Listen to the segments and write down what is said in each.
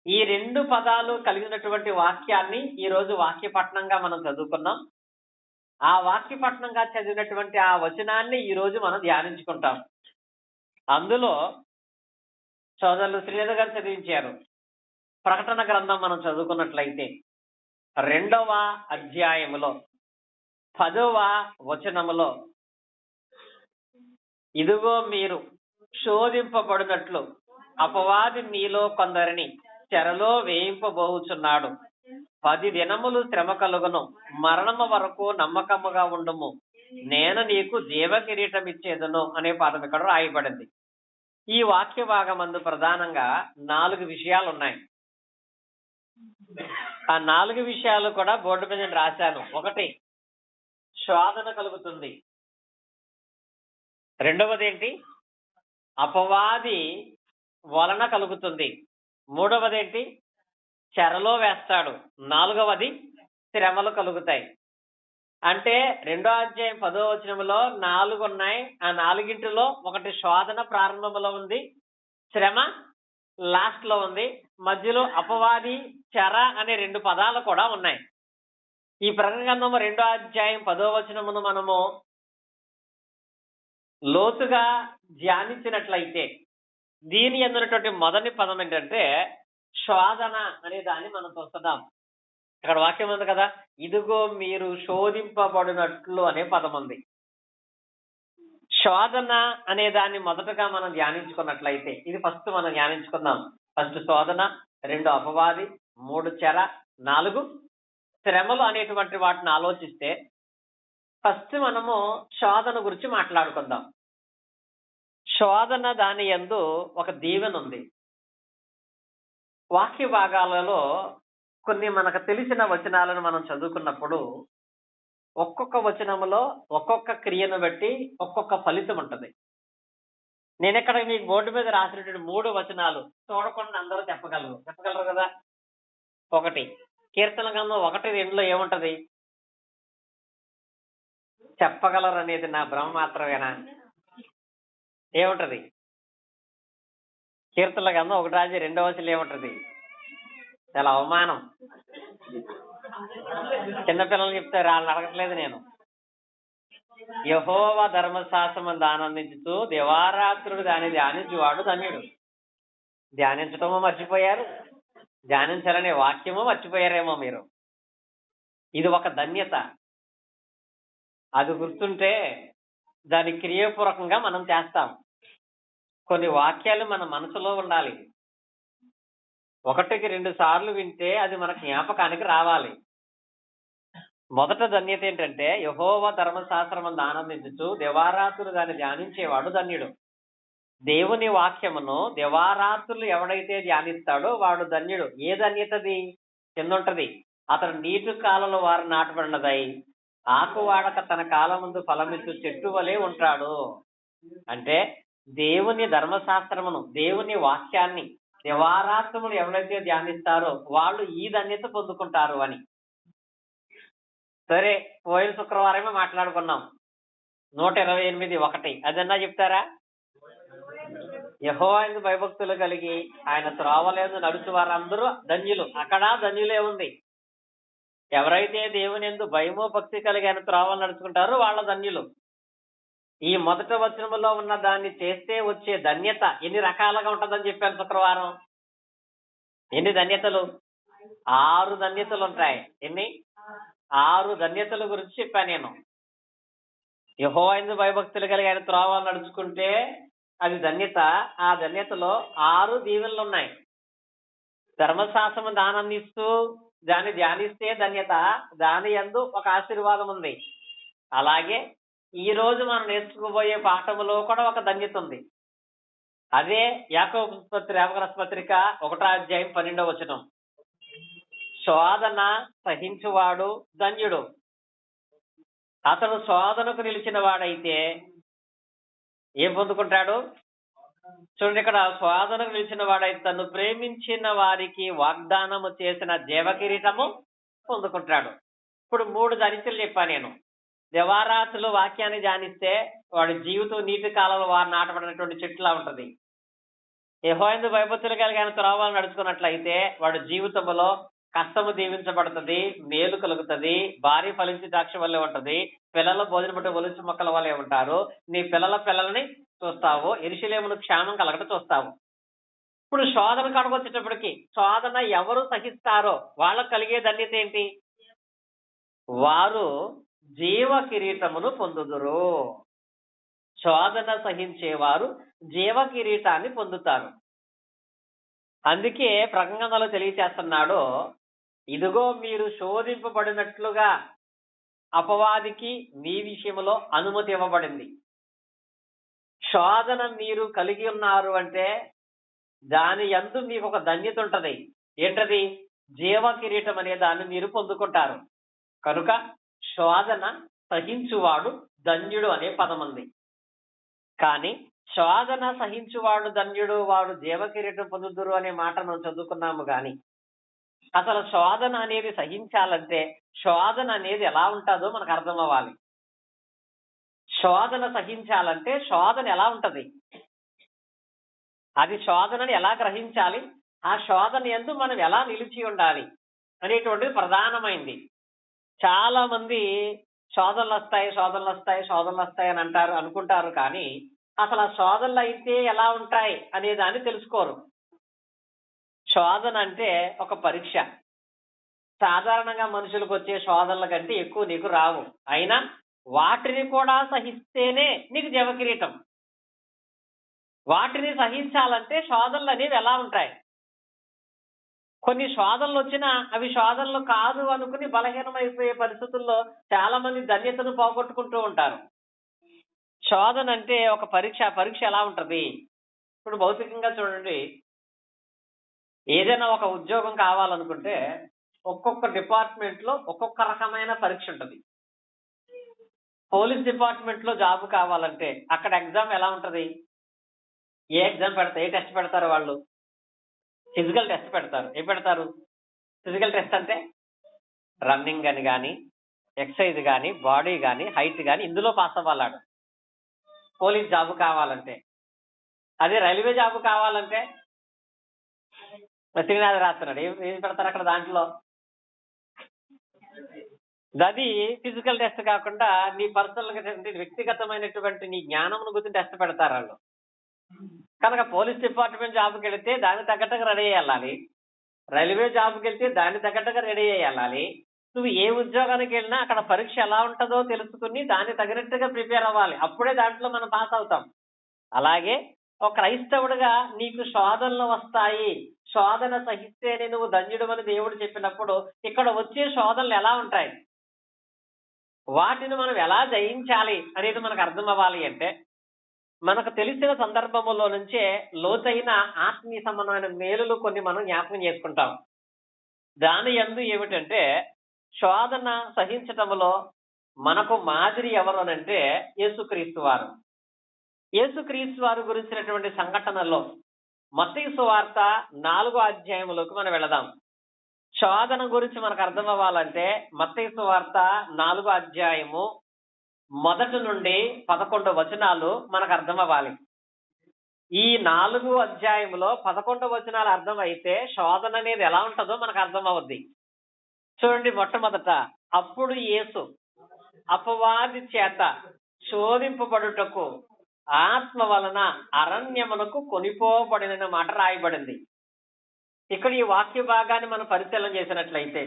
ఈ రెండు పదాలు కలిగినటువంటి వాక్యాన్ని ఈ రోజు వాక్య పఠనంగా మనం చదువుకున్నాం. ఆ వాక్య పఠనంగా చదివినటువంటి ఆ వచనాన్ని ఈ రోజు మనం ధ్యానించుకుంటాం. అందులో సోదరులు శ్రీధర్ గారు చదివించారు. ప్రకటన గ్రంథం మనం చదువుకున్నట్లయితే 2వ అధ్యాయములో 10వ వచనములో, ఇదిగో మీరు శోధింపబడినట్లు అపవాది మీలో కొందరిని చెరలో వేయింపబోచున్నాడు. 10 దినములు శ్రమ కలుగును, మరణము వరకు నమ్మకముగా ఉండుము, నేను నీకు జీవ కిరీటం ఇచ్చేదను అనే పదం ఇక్కడ రాయబడింది. ఈ వాక్య భాగమందు ప్రధానంగా 4 విషయాలు ఉన్నాయి. ఆ 4 విషయాలు కూడా బోర్డు మీద నేను రాశాను. 1, శోధన కలుగుతుంది. రెండవది ఏంటి? అపవాది వలన కలుగుతుంది. మూడవది ఏంటి? చెరలో వేస్తాడు. 4వది శ్రమలు కలుగుతాయి. అంటే 2వ అధ్యాయం 10వ వచనంలో 4 ఉన్నాయి. ఆ 4గింటిలో ఒకటి శోధన ప్రారంభంలో ఉంది, శ్రమ లాస్ట్ లో ఉంది, మధ్యలో అపవాది, చెర అనే 2 పదాలు కూడా ఉన్నాయి. ఈ ప్రకటన గ్రంథము 2వ అధ్యాయం 10వ వచనమును మనము లోతుగా ధ్యానించినట్లయితే దీని అందునటువంటి మొదటి పదం ఏంటంటే శోధన అనే దాన్ని మనం చూస్తున్నాం. అక్కడ వాక్యం ఉంది కదా, ఇదిగో మీరు శోధింపబడినట్లు అనే పదం ఉంది. శోధన అనే దాన్ని మొదటగా మనం ధ్యానించుకున్నట్లయితే ఇది ఫస్ట్ మనం ధ్యానించుకుందాం. ఫస్ట్ శోధన, 2 అపవాది, 3 చెర, 4 శ్రమలు అనేటువంటి వాటిని ఆలోచిస్తే ఫస్ట్ మనము శోధన గురించి మాట్లాడుకుందాం. శోధన దాని యందు ఒక దీవెన ఉంది. వాక్య భాగాలలో కొన్ని మనకు తెలిసిన వచనాలను మనం చదువుకున్నప్పుడు ఒక్కొక్క వచనములో ఒక్కొక్క క్రియను బట్టి ఒక్కొక్క ఫలితం ఉంటుంది. నేను ఇక్కడ మీకు బోర్డు మీద రాసినటువంటి 3 వచనాలు చూడకుండా అందరూ చెప్పగలరు కదా. 1 కీర్తన గ్రంథం 1:2లో ఏముంటది? చెప్పగలరు అనేది నా భ్రమ మాత్రమేనా? ఏముంటది? కీర్తన గ్రంథం 1:2 ఏముంటది? చాలా అవమానం. చిన్నపిల్లలు చెప్తారు, వాళ్ళని అడగట్లేదు నేను. యెహోవా ధర్మశాస్త్రమందు ఆనందించుతూ దివారాత్రుడు దాన్ని ధ్యానించువాడు ధన్యుడు. ధ్యానించటమో మర్చిపోయారు, ధ్యానించాలనే వాక్యమో మర్చిపోయారేమో మీరు. ఇది ఒక ధన్యత. అది గుర్తుంటే దాని క్రియాపూర్వకంగా మనం చేస్తాం. కొన్ని వాక్యాలు మన మనసులో ఉండాలి. 1కి 2 సార్లు వింటే అది మన జ్ఞాపకానికి రావాలి. మొదట ధన్యత ఏంటంటే యెహోవా ధర్మశాస్త్రమందు ఆనందించుచు దివారాత్రులు దాన్ని ధ్యానించేవాడు ధన్యుడు. దేవుని వాక్యమును దివారాత్రులు ఎవడైతే ధ్యానిస్తాడో వాడు ధన్యుడు. ఏ ధన్యతది? కిందుంటది, అతడు నీటి కాలంలో వారు నాటబడినదై ఆకు వాడక తన కాలం ముందు ఫలమిచ్చు చెట్టు వలె ఉంటాడు. అంటే దేవుని ధర్మశాస్త్రమును, దేవుని వాక్యాన్ని దివారాత్రములు ఎవరైతే ధ్యానిస్తారో వాళ్ళు ఈ ధన్యత పొందుకుంటారు అని. సరే, పోయిన శుక్రవారమే మాట్లాడుకున్నాం 128:1. అదన్నా చెప్తారా? యెహోవా యందు భయభక్తులు కలిగి ఆయన త్రోవలందు నడుచు వారందరూ ధన్యులు. అక్కడ ధన్యులే ఉంది. ఎవరైతే దేవుని యందు భయము భక్తి కలిగి ఆయన త్రోవలు నడుచుకుంటారో వాళ్ళ ధన్యులు. ఈ మొదటి వచనములో ఉన్న దాన్ని చేస్తే వచ్చే ధన్యత ఎన్ని రకాలుగా ఉంటుందని చెప్పాను శుక్రవారం. ఎన్ని ధన్యతలు? 6 ధన్యతలు ఉంటాయి. ఎన్ని? 6 ధన్యతల గురించి చెప్పాను నేను. యెహోవా యందు భయభక్తులు కలిగి ఆయన త్రోవలు నడుచుకుంటే అది ధన్యత. ఆ ధన్యతలో 6 దీవెనలు ఉన్నాయి. ధర్మశాస్త్రము ఆనందిస్తూ దాన్ని ధ్యానిస్తే ధన్యత, దాని యందు ఒక ఆశీర్వాదం ఉంది. అలాగే ఈ రోజు మనం నేర్చుకోబోయే పాఠములో కూడా ఒక ధన్యత ఉంది. అదే యాకోబు పత్రిక 1:12. శోధన సహించువాడు ధన్యుడు. అతడు శోధనకు నిలిచిన వాడైతే ఏం పొందుకుంటాడు? చూడండి, ఇక్కడ శోధనకు నిలిచిన వాడైతే తను ప్రేమించిన వారికి వాగ్దానము చేసిన జీవకిరీటము పొందుకుంటాడు. ఇప్పుడు 3 ధన్యతలు చెప్పాను నేను. దివారాత్రులు వాక్యాన్ని ధ్యానిస్తే వాడి జీవితం నీటి కాలంలో వారు నాటబడినటువంటి చెట్టులా ఉంటది. యెహోవాయందు భయభక్తులు కలిగి ఆయన త్రోవలో నడుచుకున్నట్లయితే వాడి జీవితంలో కష్టము దీవించబడుతుంది, మేలు కలుగుతుంది, భార్య ఫలించి ద్రాక్ష వల్లే ఉంటది, పిల్లల భోజనం బట్టి ఒలిచి మొక్కల వల్లే ఉంటారు, నీ పిల్లల పిల్లల్ని చూస్తావు, యెరూషలేమును క్షేమం కలగట చూస్తావు. ఇప్పుడు శోధన కాడికి వచ్చేటప్పటికి శోధన ఎవరు సహిస్తారో వాళ్ళకు కలిగే ధన్యత ఏంటి? వారు జీవ కిరీటమును పొందుదురు. శోధన సహించేవారు జీవ కిరీటాన్ని పొందుతారు. అందుకే ప్రకటనలో తెలియచేస్తున్నాడు, ఇదిగో మీరు శోధింపబడినట్లుగా అపవాదికి మీ విషయంలో అనుమతి ఇవ్వబడింది. శోధన మీరు కలిగి ఉన్నారు అంటే దాని యందు మీకు ఒక ధన్యత ఉంటది. ఏంటది? జీవ కిరీటం అనే దాన్ని మీరు పొందుకుంటారు. కనుక శోధన సహించువాడు ధన్యుడు అనే పదం ఉంది. కానీ శోధన సహించువాడు ధన్యుడు, వాడు జీవ కిరీటం పొందుదురు అనే మాట మనం చదువుకున్నాము. కానీ అసలు శోధన అనేది సహించాలంటే శోధన అనేది ఎలా ఉంటుందో మనకు అర్థం అవ్వాలి. శోధన సహించాలంటే శోధన ఎలా ఉంటది, అది శోధనని ఎలా గ్రహించాలి, ఆ శోధన యందు మనం ఎలా నిలిచి ఉండాలి అనేటువంటిది ప్రధానమైంది. చాలా మంది శోధనలు వస్తాయి అని అనుకుంటారు. కానీ అసలు ఆ శోధనలు అయితే ఎలా ఉంటాయి అనే దాన్ని తెలుసుకోరు. శోధన అంటే ఒక పరీక్ష. సాధారణంగా మనుషులకు వచ్చే శోధనల కంటే ఎక్కువ నీకు రావు. అయినా వాటిని కూడా సహిస్తేనే నీకు జీవకిరీటం. వాటిని సహించాలంటే శోధనలు అనేవి ఎలా ఉంటాయి? కొన్ని శోధనలు వచ్చినా అవి శోధనలు కాదు అనుకుని బలహీనమైపోయే పరిస్థితుల్లో చాలా మంది ధన్యతను పోగొట్టుకుంటూ ఉంటారు. శోధన అంటే ఒక పరీక్ష. పరీక్ష ఎలా ఉంటది? ఇప్పుడు భౌతికంగా చూడండి, ఏదైనా ఒక ఉద్యోగం కావాలనుకుంటే ఒక్కొక్క డిపార్ట్మెంట్ లో ఒక్కొక్క రకమైన పరీక్ష ఉంటది. పోలీస్ డిపార్ట్మెంట్ లో జాబ్ కావాలంటే అక్కడ ఎగ్జామ్ ఎలా ఉంటది? ఏ టెస్ట్ పెడతారు? వాళ్ళు ఫిజికల్ టెస్ట్ పెడతారు. ఏం పెడతారు? ఫిజికల్ టెస్ట్ అంటే రన్నింగ్ అని కానీ, ఎక్సర్సైజ్ కానీ, బాడీ కానీ, హైట్ కానీ ఇందులో పాస్ అవ్వాలాడు పోలీస్ జాబ్ కావాలంటే. అదే రైల్వే జాబ్ కావాలంటే శ్రీనాథ్ రాస్తున్నాడు, ఏం పెడతారు అక్కడ? దాంట్లో అది ఫిజికల్ టెస్ట్ కాకుండా నీ పర్సనల్ వ్యక్తిగతమైనటువంటి నీ జ్ఞానం గురించి టెస్ట్ పెడతారు వాళ్ళు. కనుక పోలీస్ డిపార్ట్మెంట్ జాబ్కి వెళితే దానికి తగ్గట్టుగా రెడీ అయ్యి వెళ్ళాలి, రైల్వే జాబ్కి వెళ్తే దానికి తగ్గట్టుగా రెడీ అయ్యి వెళ్ళాలి. నువ్వు ఏ ఉద్యోగానికి వెళ్ళినా అక్కడ పరీక్ష ఎలా ఉంటుందో తెలుసుకుని దానికి తగినట్టుగా ప్రిపేర్ అవ్వాలి. అప్పుడే దాంట్లో మనం పాస్ అవుతాం. అలాగే ఒక క్రైస్తవుడిగా నీకు శోధనలు వస్తాయి, శోధన సహిస్తేనే నువ్వు ధన్యుడు అని దేవుడు చెప్పినప్పుడు ఇక్కడ వచ్చే శోధనలు ఎలా ఉంటాయి, వాటిని మనం ఎలా జయించాలి అనేది మనకు అర్థం అవ్వాలి. అంటే మనకు తెలిసిన సందర్భములో నుంచే లోతైన ఆత్మీయ సంబంధమైన మేలులు కొన్ని మనం జ్ఞాపకం చేసుకుంటాం. దాని యందు ఏమిటంటే శోధన సహించటంలో మనకు మాదిరి ఎవరు అనంటే యేసుక్రీస్తు వారు. యేసుక్రీస్తు వారు గురించినటువంటి సంఘటనలో మత్తయి సువార్త 4వ అధ్యాయంలోకి మనం వెళదాం. శోధన గురించి మనకు అర్థం అవ్వాలంటే మత్తయి సువార్త 4వ అధ్యాయము 1 నుండి 11 వచనాలు మనకు అర్థం అవ్వాలి. ఈ 4 అధ్యాయంలో 11 వచనాలు అర్థం అయితే శోధన అనేది ఎలా ఉంటుందో మనకు అర్థం అవుద్ది. చూడండి, మొట్టమొదట, అప్పుడు యేసు అపవాది చేత శోధింపబడుటకు ఆత్మ వలన అరణ్యమునకు కొనిపోబడిన మాట రాయబడింది. ఇక్కడ ఈ వాక్య భాగాన్ని మనం పరిశీలన చేసినట్లయితే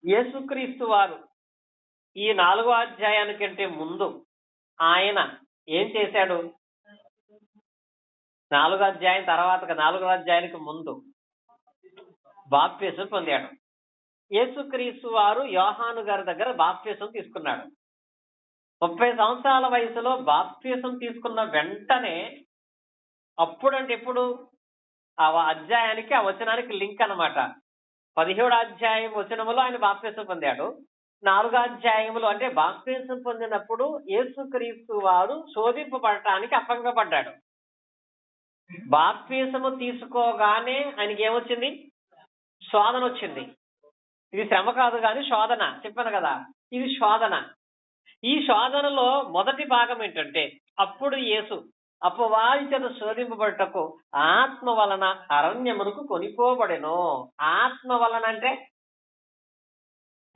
యేసుక్రీస్తు వారు ఈ 4వ అధ్యాయానికంటే ముందు ఆయన ఏం చేశాడు? 4వ అధ్యాయం తర్వాత 4వ అధ్యాయానికి ముందు బాప్తిసం పొందాడు. యేసుక్రీస్తు వారు యోహాను గారి దగ్గర బాప్తిసం తీసుకున్నాడు. 30 సంవత్సరాల వయసులో బాప్తిసం తీసుకున్న వెంటనే, అప్పుడంటే ఎప్పుడు? ఆ అధ్యాయానికి ఆ వచనానికి లింక్ అన్నమాట. 17వ అధ్యాయం వచనములో ఆయన బాప్తిసం పొందాడు. 4వ అధ్యాయంలో అంటే బాప్తిసం పొందినప్పుడు యేసుక్రీస్తు వారు శోధింపబడటానికి అప్పగింపబడ్డాడు. బాప్తిసము తీసుకోగానే ఆయనకి ఏమొచ్చింది? శోధన వచ్చింది. ఇది శ్రమ కాదు కానీ శోధన. చెప్పాను కదా, ఇది శోధన. ఈ శోధనలో మొదటి భాగం ఏంటంటే అప్పుడు యేసు అపవాది చేత శోధింపబడుటకు ఆత్మ వలన అరణ్యమునకు కొనిపోబడెను. ఆత్మ వలన అంటే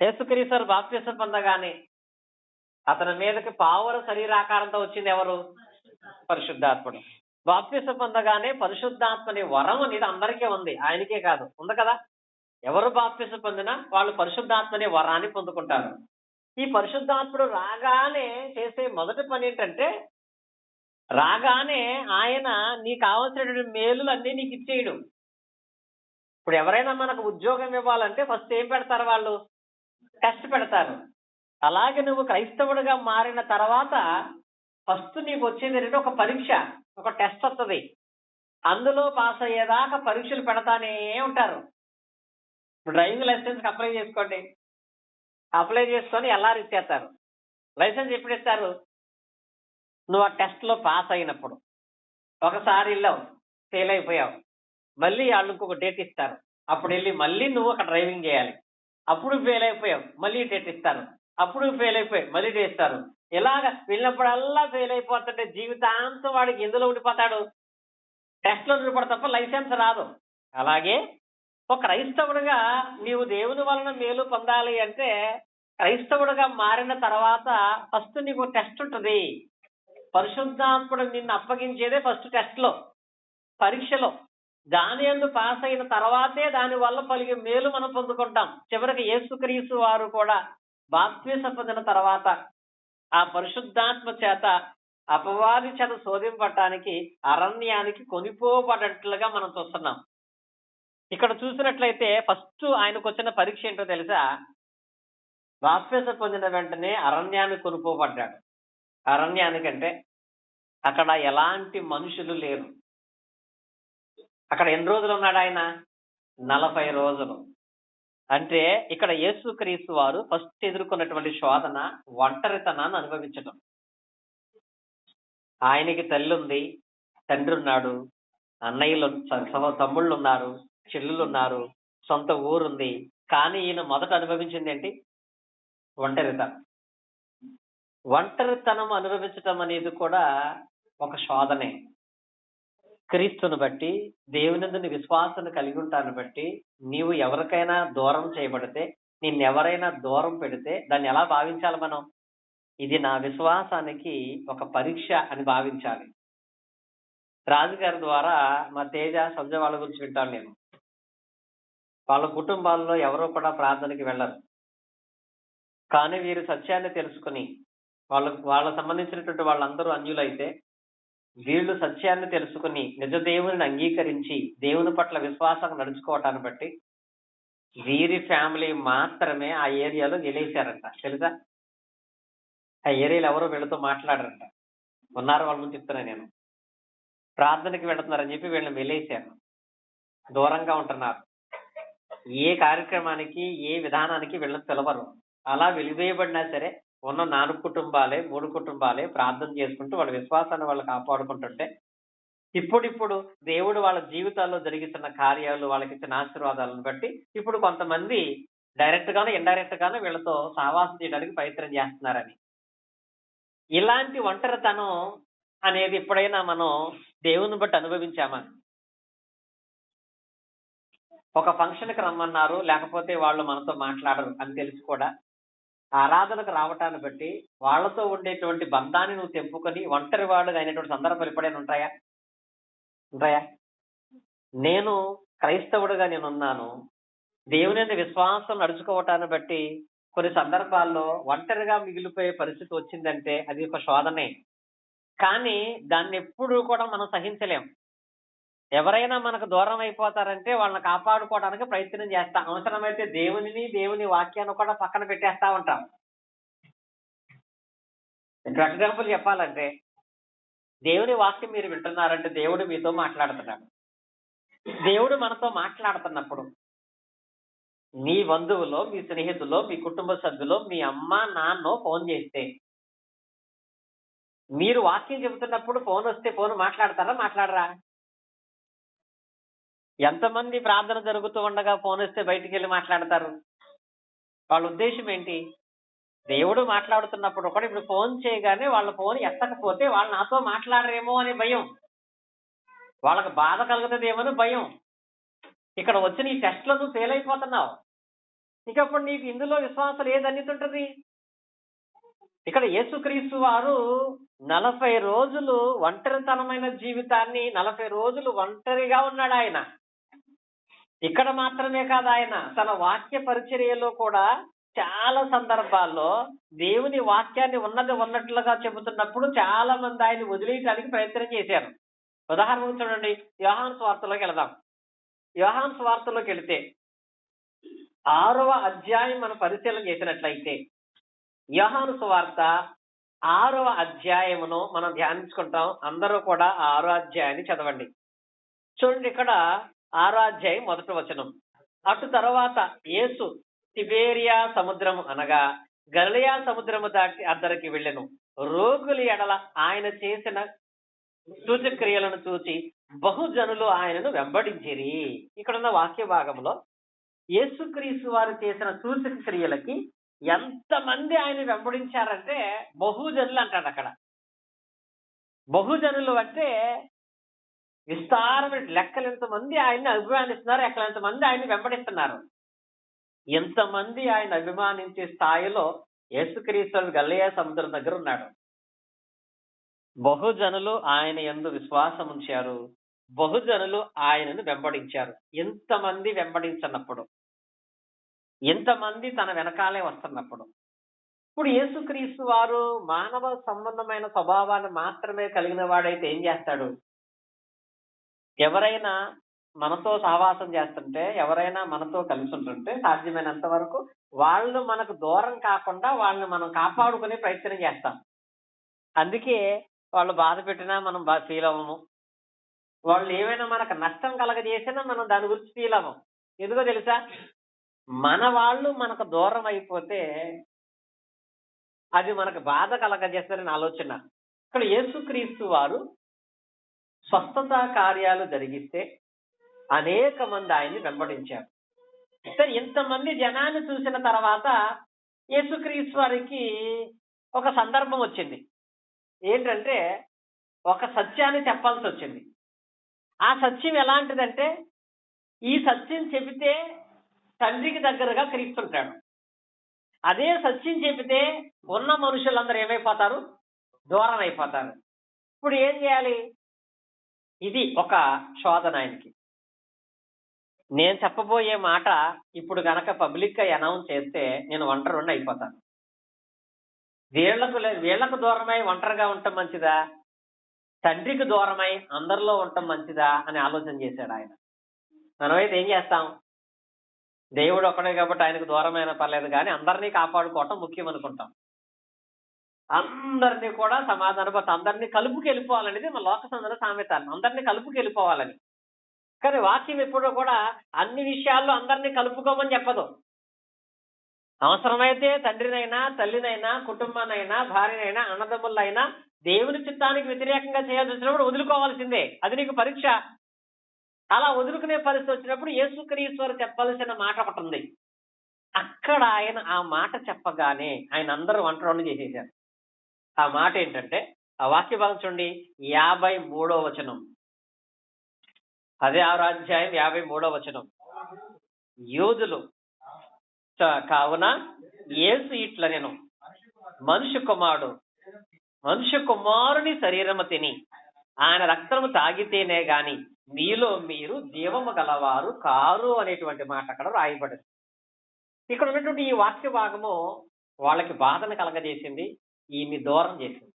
యేసుక్రీస్తు బాప్తిసం పొందగానే అతని మీదకి పావుర శరీరాకారంతో వచ్చింది ఎవరు? పరిశుద్ధాత్ముడు. బాప్తిసం పొందగానే పరిశుద్ధాత్మ అనే వరం అనేది అందరికీ ఉంది, ఆయనకే కాదు. ఉంది కదా? ఎవరు బాప్తిసం పొందినా వాళ్ళు పరిశుద్ధాత్మ అనే వరాన్ని పొందుకుంటారు. ఈ పరిశుద్ధాత్ముడు రాగానే చేసే మొదటి పని ఏంటంటే, రాగానే ఆయన నీకు కావాల్సినటువంటి మేలులు అన్నీ నీకు ఇచ్చేయడు. ఇప్పుడు ఎవరైనా మనకు ఉద్యోగం ఇవ్వాలంటే ఫస్ట్ ఏం పెడతారు? వాళ్ళు టెస్ట్ పెడతారు. అలాగే నువ్వు క్రైస్తవుడిగా మారిన తర్వాత ఫస్ట్ నీకు వచ్చేది ఏంటంటే ఒక పరీక్ష, ఒక టెస్ట్ వస్తుంది. అందులో పాస్ అయ్యేదాకా పరీక్షలు పెడతానే ఉంటారు. డ్రైవింగ్ లైసెన్స్ అప్లై చేసుకోండి, అప్లై చేసుకొని ఎల్ఆర్ ఇచ్చేస్తారు. లైసెన్స్ ఎప్పుడు ఇస్తారు? నువ్వు ఆ టెస్ట్ లో పాస్ అయినప్పుడు. ఒకసారి వెళ్ళావు, ఫెయిల్ అయిపోయావు, మళ్ళీ వాళ్ళు ఇంకొక డేట్ ఇస్తారు. అప్పుడు వెళ్ళి మళ్ళీ నువ్వు అక్కడ డ్రైవింగ్ చేయాలి. అప్పుడు ఫెయిల్ అయిపోయావు, మళ్ళీ డేట్ ఇస్తారు. అప్పుడు ఫెయిల్ అయిపోయావు, మళ్ళీ డేట్ ఇస్తారు. ఇలాగ వెళ్ళినప్పుడల్లా ఫెయిల్ అయిపోతుంటే జీవితాంతం వాడికి ఎందులో ఉండిపోతాడు? టెస్ట్ లో ఉండిపోతాడు తప్ప లైసెన్స్ రాదు. అలాగే ఒక క్రైస్తవుడిగా నీవు దేవుని వలన మేలు పొందాలి అంటే, క్రైస్తవుడిగా మారిన తర్వాత ఫస్ట్ నీకు టెస్ట్ ఉంటుంది. పరిశుద్ధాత్ముడు నిన్ను అప్పగించేదే ఫస్ట్ టెస్ట్ లో, పరీక్షలో. దాని యందు పాస్ అయిన తర్వాతే దాని వల్ల కలిగే మేలు మనం పొందుకుంటాం. చివరికి యేసుక్రీస్తు వారు కూడా బాప్తిసం పొందిన తర్వాత ఆ పరిశుద్ధాత్మ చేత అపవాది చేత శోధింపటానికి అరణ్యానికి కొనిపోబడట్లుగా మనం చూస్తున్నాం. ఇక్కడ చూసినట్లయితే ఫస్ట్ ఆయనకు వచ్చిన పరీక్ష ఏంటో తెలుసా? బాప్తిసం పొందిన వెంటనే అరణ్యానికి కొనిపోబడ్డాడు. అరణ్యానికంటే అక్కడ ఎలాంటి మనుషులు లేరు. అక్కడ ఎన్ని రోజులు ఉన్నాడు ఆయన? 40 రోజులు. అంటే ఇక్కడ యేసుక్రీస్తు వారు ఫస్ట్ ఎదుర్కొన్నటువంటి శోధన ఒంటరితనాన్ని అనుభవించడం. ఆయనకి తల్లి ఉంది, తండ్రి ఉన్నాడు, అన్నయ్యలు తమ్ముళ్ళు ఉన్నారు, చెల్లులు ఉన్నారు, సొంత ఊరుంది. కానీ ఈయన మొదట అనుభవించింది ఏంటి? ఒంటరితనం. ఒంటరితనం అనుభవించటం అనేది కూడా ఒక శోధనే. క్రీస్తుని బట్టి, దేవుని విశ్వాసాన్ని కలిగి ఉంటాను బట్టి నీవు ఎవరికైనా దూరం చేయబడితే, నిన్నెవరైనా దూరం పెడితే దాన్ని ఎలా భావించాలి మనం? ఇది నా విశ్వాసానికి ఒక పరీక్ష అని భావించాలి. రాజుగారి ద్వారా మా తేజ సంజ వాళ్ళ గురించి వింటాను నేను. వాళ్ళ కుటుంబాల్లో ఎవరో కూడా ప్రార్థనకి వెళ్ళరు. కానీ వీరు సత్యాన్ని తెలుసుకుని, వాళ్ళకు సంబంధించినటువంటి వాళ్ళందరూ అన్యులైతే వీళ్ళు సత్యాన్ని తెలుసుకుని నిజ దేవుని అంగీకరించి దేవుని పట్ల విశ్వాసం నడుచుకోవటాన్ని బట్టి వీరి ఫ్యామిలీ మాత్రమే ఆ ఏరియాలో గెలిచారంట. తెలుసా? ఆ ఏరియాలో ఎవరో వీళ్ళతో మాట్లాడారంట. ఉన్నారు, వాళ్ళ ముందు చెప్తున్నా నేను. ప్రార్థనకి వెళుతున్నారని చెప్పి వీళ్ళని వెలేశారు. దూరంగా ఉంటున్నారు. ఏ కార్యక్రమానికి, ఏ విధానానికి వీళ్ళని పిలవరు. అలా వెలివేయబడినా సరే ఉన్న 4 కుటుంబాలే, 3 కుటుంబాలే ప్రార్థన చేసుకుంటూ వాళ్ళ విశ్వాసాన్ని వాళ్ళు కాపాడుకుంటుంటే, ఇప్పుడిప్పుడు దేవుడు వాళ్ళ జీవితాల్లో జరిగిస్తున్న కార్యాలు, వాళ్ళకి ఇచ్చిన ఆశీర్వాదాలను బట్టి ఇప్పుడు కొంతమంది డైరెక్ట్ గాను, ఇండైరెక్ట్ గాను వీళ్ళతో సహవాసం చేయడానికి ప్రయత్నం చేస్తున్నారని. ఇలాంటి ఒంటరితనం అనేది ఎప్పుడైనా మనం దేవుని బట్టి అనుభవించామా? ఒక ఫంక్షన్కి రమ్మన్నారు, లేకపోతే వాళ్ళు మనతో మాట్లాడరు అని తెలిసి కూడా ఆరాధనకు రావటాన్ని బట్టి వాళ్ళతో ఉండేటువంటి బంధాన్ని నువ్వు తెంపుకొని ఒంటరి వాడుగా అయినటువంటి సందర్భాలు ఎప్పుడైనా ఉంటాయా? నేను క్రైస్తవుడిగా నేనున్నాను. దేవుని విశ్వాసం నడుచుకోవటాన్ని బట్టి కొన్ని సందర్భాల్లో ఒంటరిగా మిగిలిపోయే పరిస్థితి వచ్చిందంటే అది ఒక శోధనే. కానీ దాన్ని ఎప్పుడూ కూడా మనం సహించలేం. ఎవరైనా మనకు దూరం అయిపోతారంటే వాళ్ళని కాపాడుకోవడానికి ప్రయత్నం చేస్తాం. అవసరమైతే దేవుని వాక్యాన్ని కూడా పక్కన పెట్టేస్తా ఉంటాం. ఫర్ ఎగ్జాంపుల్ చెప్పాలంటే, దేవుని వాక్యం మీరు వింటున్నారంటే దేవుడు మీతో మాట్లాడుతున్నాడు. దేవుడు మనతో మాట్లాడుతున్నప్పుడు మీ బంధువులో, మీ స్నేహితులో, మీ కుటుంబ సభ్యులో, మీ అమ్మ నాన్నో ఫోన్ చేస్తే మీరు వాక్యం చెబుతున్నప్పుడు ఫోన్ వస్తే ఫోన్ మాట్లాడతారా? మాట్లాడరా? ఎంతమంది ప్రార్థన జరుగుతూ ఉండగా ఫోన్ వస్తే బయటికి వెళ్ళి మాట్లాడతారు? వాళ్ళ ఉద్దేశం ఏంటి? దేవుడు మాట్లాడుతున్నప్పుడు కూడా ఇప్పుడు ఫోన్ చేయగానే వాళ్ళ ఫోన్ ఎత్తకపోతే వాళ్ళు నాతో మాట్లాడరేమో అనే భయం, వాళ్ళకి బాధ కలుగుతుందేమో అని భయం. ఇక్కడ వచ్చి నీ టెస్ట్లో నువ్వు ఫెయిల్ అయిపోతున్నావు, ఇంకప్పుడు నీకు ఇందులో విశ్వాసం ఏదన్నితుంటది? ఇక్కడ యేసుక్రీస్తు వారు 40 రోజులు ఒంటరితనమైన జీవితాన్ని, 40 రోజులు ఒంటరిగా ఉన్నాడు ఆయన. ఇక్కడ మాత్రమే కాదు, ఆయన తన వాక్య పరిచర్యలో కూడా చాలా సందర్భాల్లో దేవుని వాక్యాన్ని ఉన్నది ఉన్నట్లుగా చెబుతున్నప్పుడు చాలా మంది ఆయన వదిలేయడానికి ప్రయత్నం చేశారు. ఉదాహరణకు చూడండి, యోహాను సువార్తలోకి వెళదాం. యోహాను సువార్తలోకి వెళితే 6వ అధ్యాయం మనం పరిశీలన చేసినట్లయితే, యోహాను సువార్త 6వ అధ్యాయమును మనం ధ్యానించుకుంటాం. అందరూ కూడా 6వ అధ్యాయాన్ని చదవండి. చూడండి, ఇక్కడ 6వ అధ్యాయం 1వ వచనం. అటు తర్వాత యేసు తిబేరియా సముద్రము అనగా గలిలయ సముద్రము దాటి అద్దరికి వెళ్ళెను. రోగుల ఎడల ఆయన చేసిన సూచక్రియలను చూచి బహుజనులు ఆయనను వెంబడించిరి. ఇక్కడున్న వాక్య భాగంలో యేసుక్రీస్తు వారు చేసిన సూచక క్రియలకి ఎంతమంది ఆయన వెంబడించారంటే బహుజనులు అంటాడు. అక్కడ బహుజనులు అంటే విస్తారమైన లెక్కలు, ఎంతమంది ఆయన్ని అభిమానిస్తున్నారు, ఎంతమంది ఆయన్ని వెంబడిస్తున్నారు. ఎంతమంది ఆయన అభిమానించే స్థాయిలో యేసుక్రీస్తు గలిలయ సముద్రం దగ్గర ఉన్నాడు. బహుజనులు ఆయన యందు విశ్వాసం ఉంచారు, బహుజనులు ఆయనను వెంబడించారు. ఎంతమంది వెంబడించినప్పుడు, ఎంతమంది తన వెనకాలే వస్తున్నప్పుడు, ఇప్పుడు యేసుక్రీస్తు వారు మానవ సంబంధమైన స్వభావాన్ని మాత్రమే కలిగిన వాడైతే ఏం చేస్తాడు? ఎవరైనా మనతో సహవాసం చేస్తుంటే, ఎవరైనా మనతో కలిసి ఉంటుంటే సాధ్యమైనంత వరకు వాళ్ళు మనకు దూరం కాకుండా వాళ్ళని మనం కాపాడుకునే ప్రయత్నం చేస్తాం. అందుకే వాళ్ళు బాధ పెట్టినా మనం ఫీల్ అవ్వము, వాళ్ళు ఏమైనా మనకు నష్టం కలగజేసినా మనం దాని గురించి ఫీల్ అవ్వం. ఎందుకో తెలుసా? మన వాళ్ళు మనకు దూరం అయిపోతే అది మనకు బాధ కలగజేస్తారని ఆలోచన. ఇక్కడ యేసుక్రీస్తు వారు స్వస్థత కార్యాలు జరిగిస్తే అనేక మంది ఆయన్ని వెంబడించారు. సరే, ఇంతమంది జనాన్ని చూసిన తర్వాత యేసుక్రీస్తు వారికి ఒక సందర్భం వచ్చింది. ఏంటంటే ఒక సత్యాన్ని చెప్పాల్సి వచ్చింది. ఆ సత్యం ఎలాంటిదంటే, ఈ సత్యం చెబితే తండ్రికి దగ్గరగా క్రీస్తుంటాడు. అదే సత్యం చెబితే ఉన్న మనుషులందరూ ఏమైపోతారు? దూరం అయిపోతారు. ఇప్పుడు ఏం చేయాలి? ఇది ఒక శోధన ఆయనకి. నేను చెప్పబోయే మాట ఇప్పుడు గనక పబ్లిక్ గా అనౌన్స్ చేస్తే నేను ఒంటరి అయిపోతాను. వీళ్లకు దూరమై ఒంటరిగా ఉండటం మంచిదా, తండ్రికి దూరమై అందరిలో ఉండటం మంచిదా అని ఆలోచన చేశాడు ఆయన. మనమైతే ఏం చేస్తాం? దేవుడు ఒక్కడే కాబట్టి ఆయనకు దూరమైన పర్లేదు కానీ అందరినీ కాపాడుకోవటం ముఖ్యం అనుకుంటాం. అందరినీ కూడా సమాధానపరచ, అందరినీ కలుపుకి వెళ్ళిపోవాలనేది మన లోక సందర్భ సామెత, అందరినీ కలుపుకి వెళ్ళిపోవాలని. కానీ వాక్యం ఎప్పుడూ కూడా అన్ని విషయాల్లో అందరినీ కలుపుకోమని చెప్పదు. అవసరమైతే తండ్రినైనా, తల్లినైనా, కుటుంబానైనా, భార్యనైనా, అన్నదమ్ములైనా దేవుని చిత్తానికి వ్యతిరేకంగా చేయాల్సి వచ్చినప్పుడు వదులుకోవాల్సిందే. అది నీకు పరీక్ష. అలా వదులుకునే పరిస్థితి వచ్చినప్పుడు యేసుక్రీస్తు వారు చెప్పాల్సిన మాట ఒకటి ఉంది. అక్కడ ఆయన ఆ మాట చెప్పగానే ఆయన అందరూ ఒంటరి చేసేశారు. ఆ మాట ఏంటంటే, ఆ వాక్య భాగం చూడండి, 53వ వచనం. అదే 6వ అధ్యాయం 53వ వచనం. యూదులు కావున యేసు ఇట్ల నేను మనుష్య కుమారుని శరీరము తిని ఆయన రక్తము తాగితేనే గాని మీలో మీరు జీవము గలవారు కారు అనేటువంటి మాట అక్కడ రాయబడింది. ఇక్కడ ఉన్నటువంటి ఈ వాక్య భాగము వాళ్ళకి బాధను కలగజేసింది, ఈయన్ని దూరం చేసింది.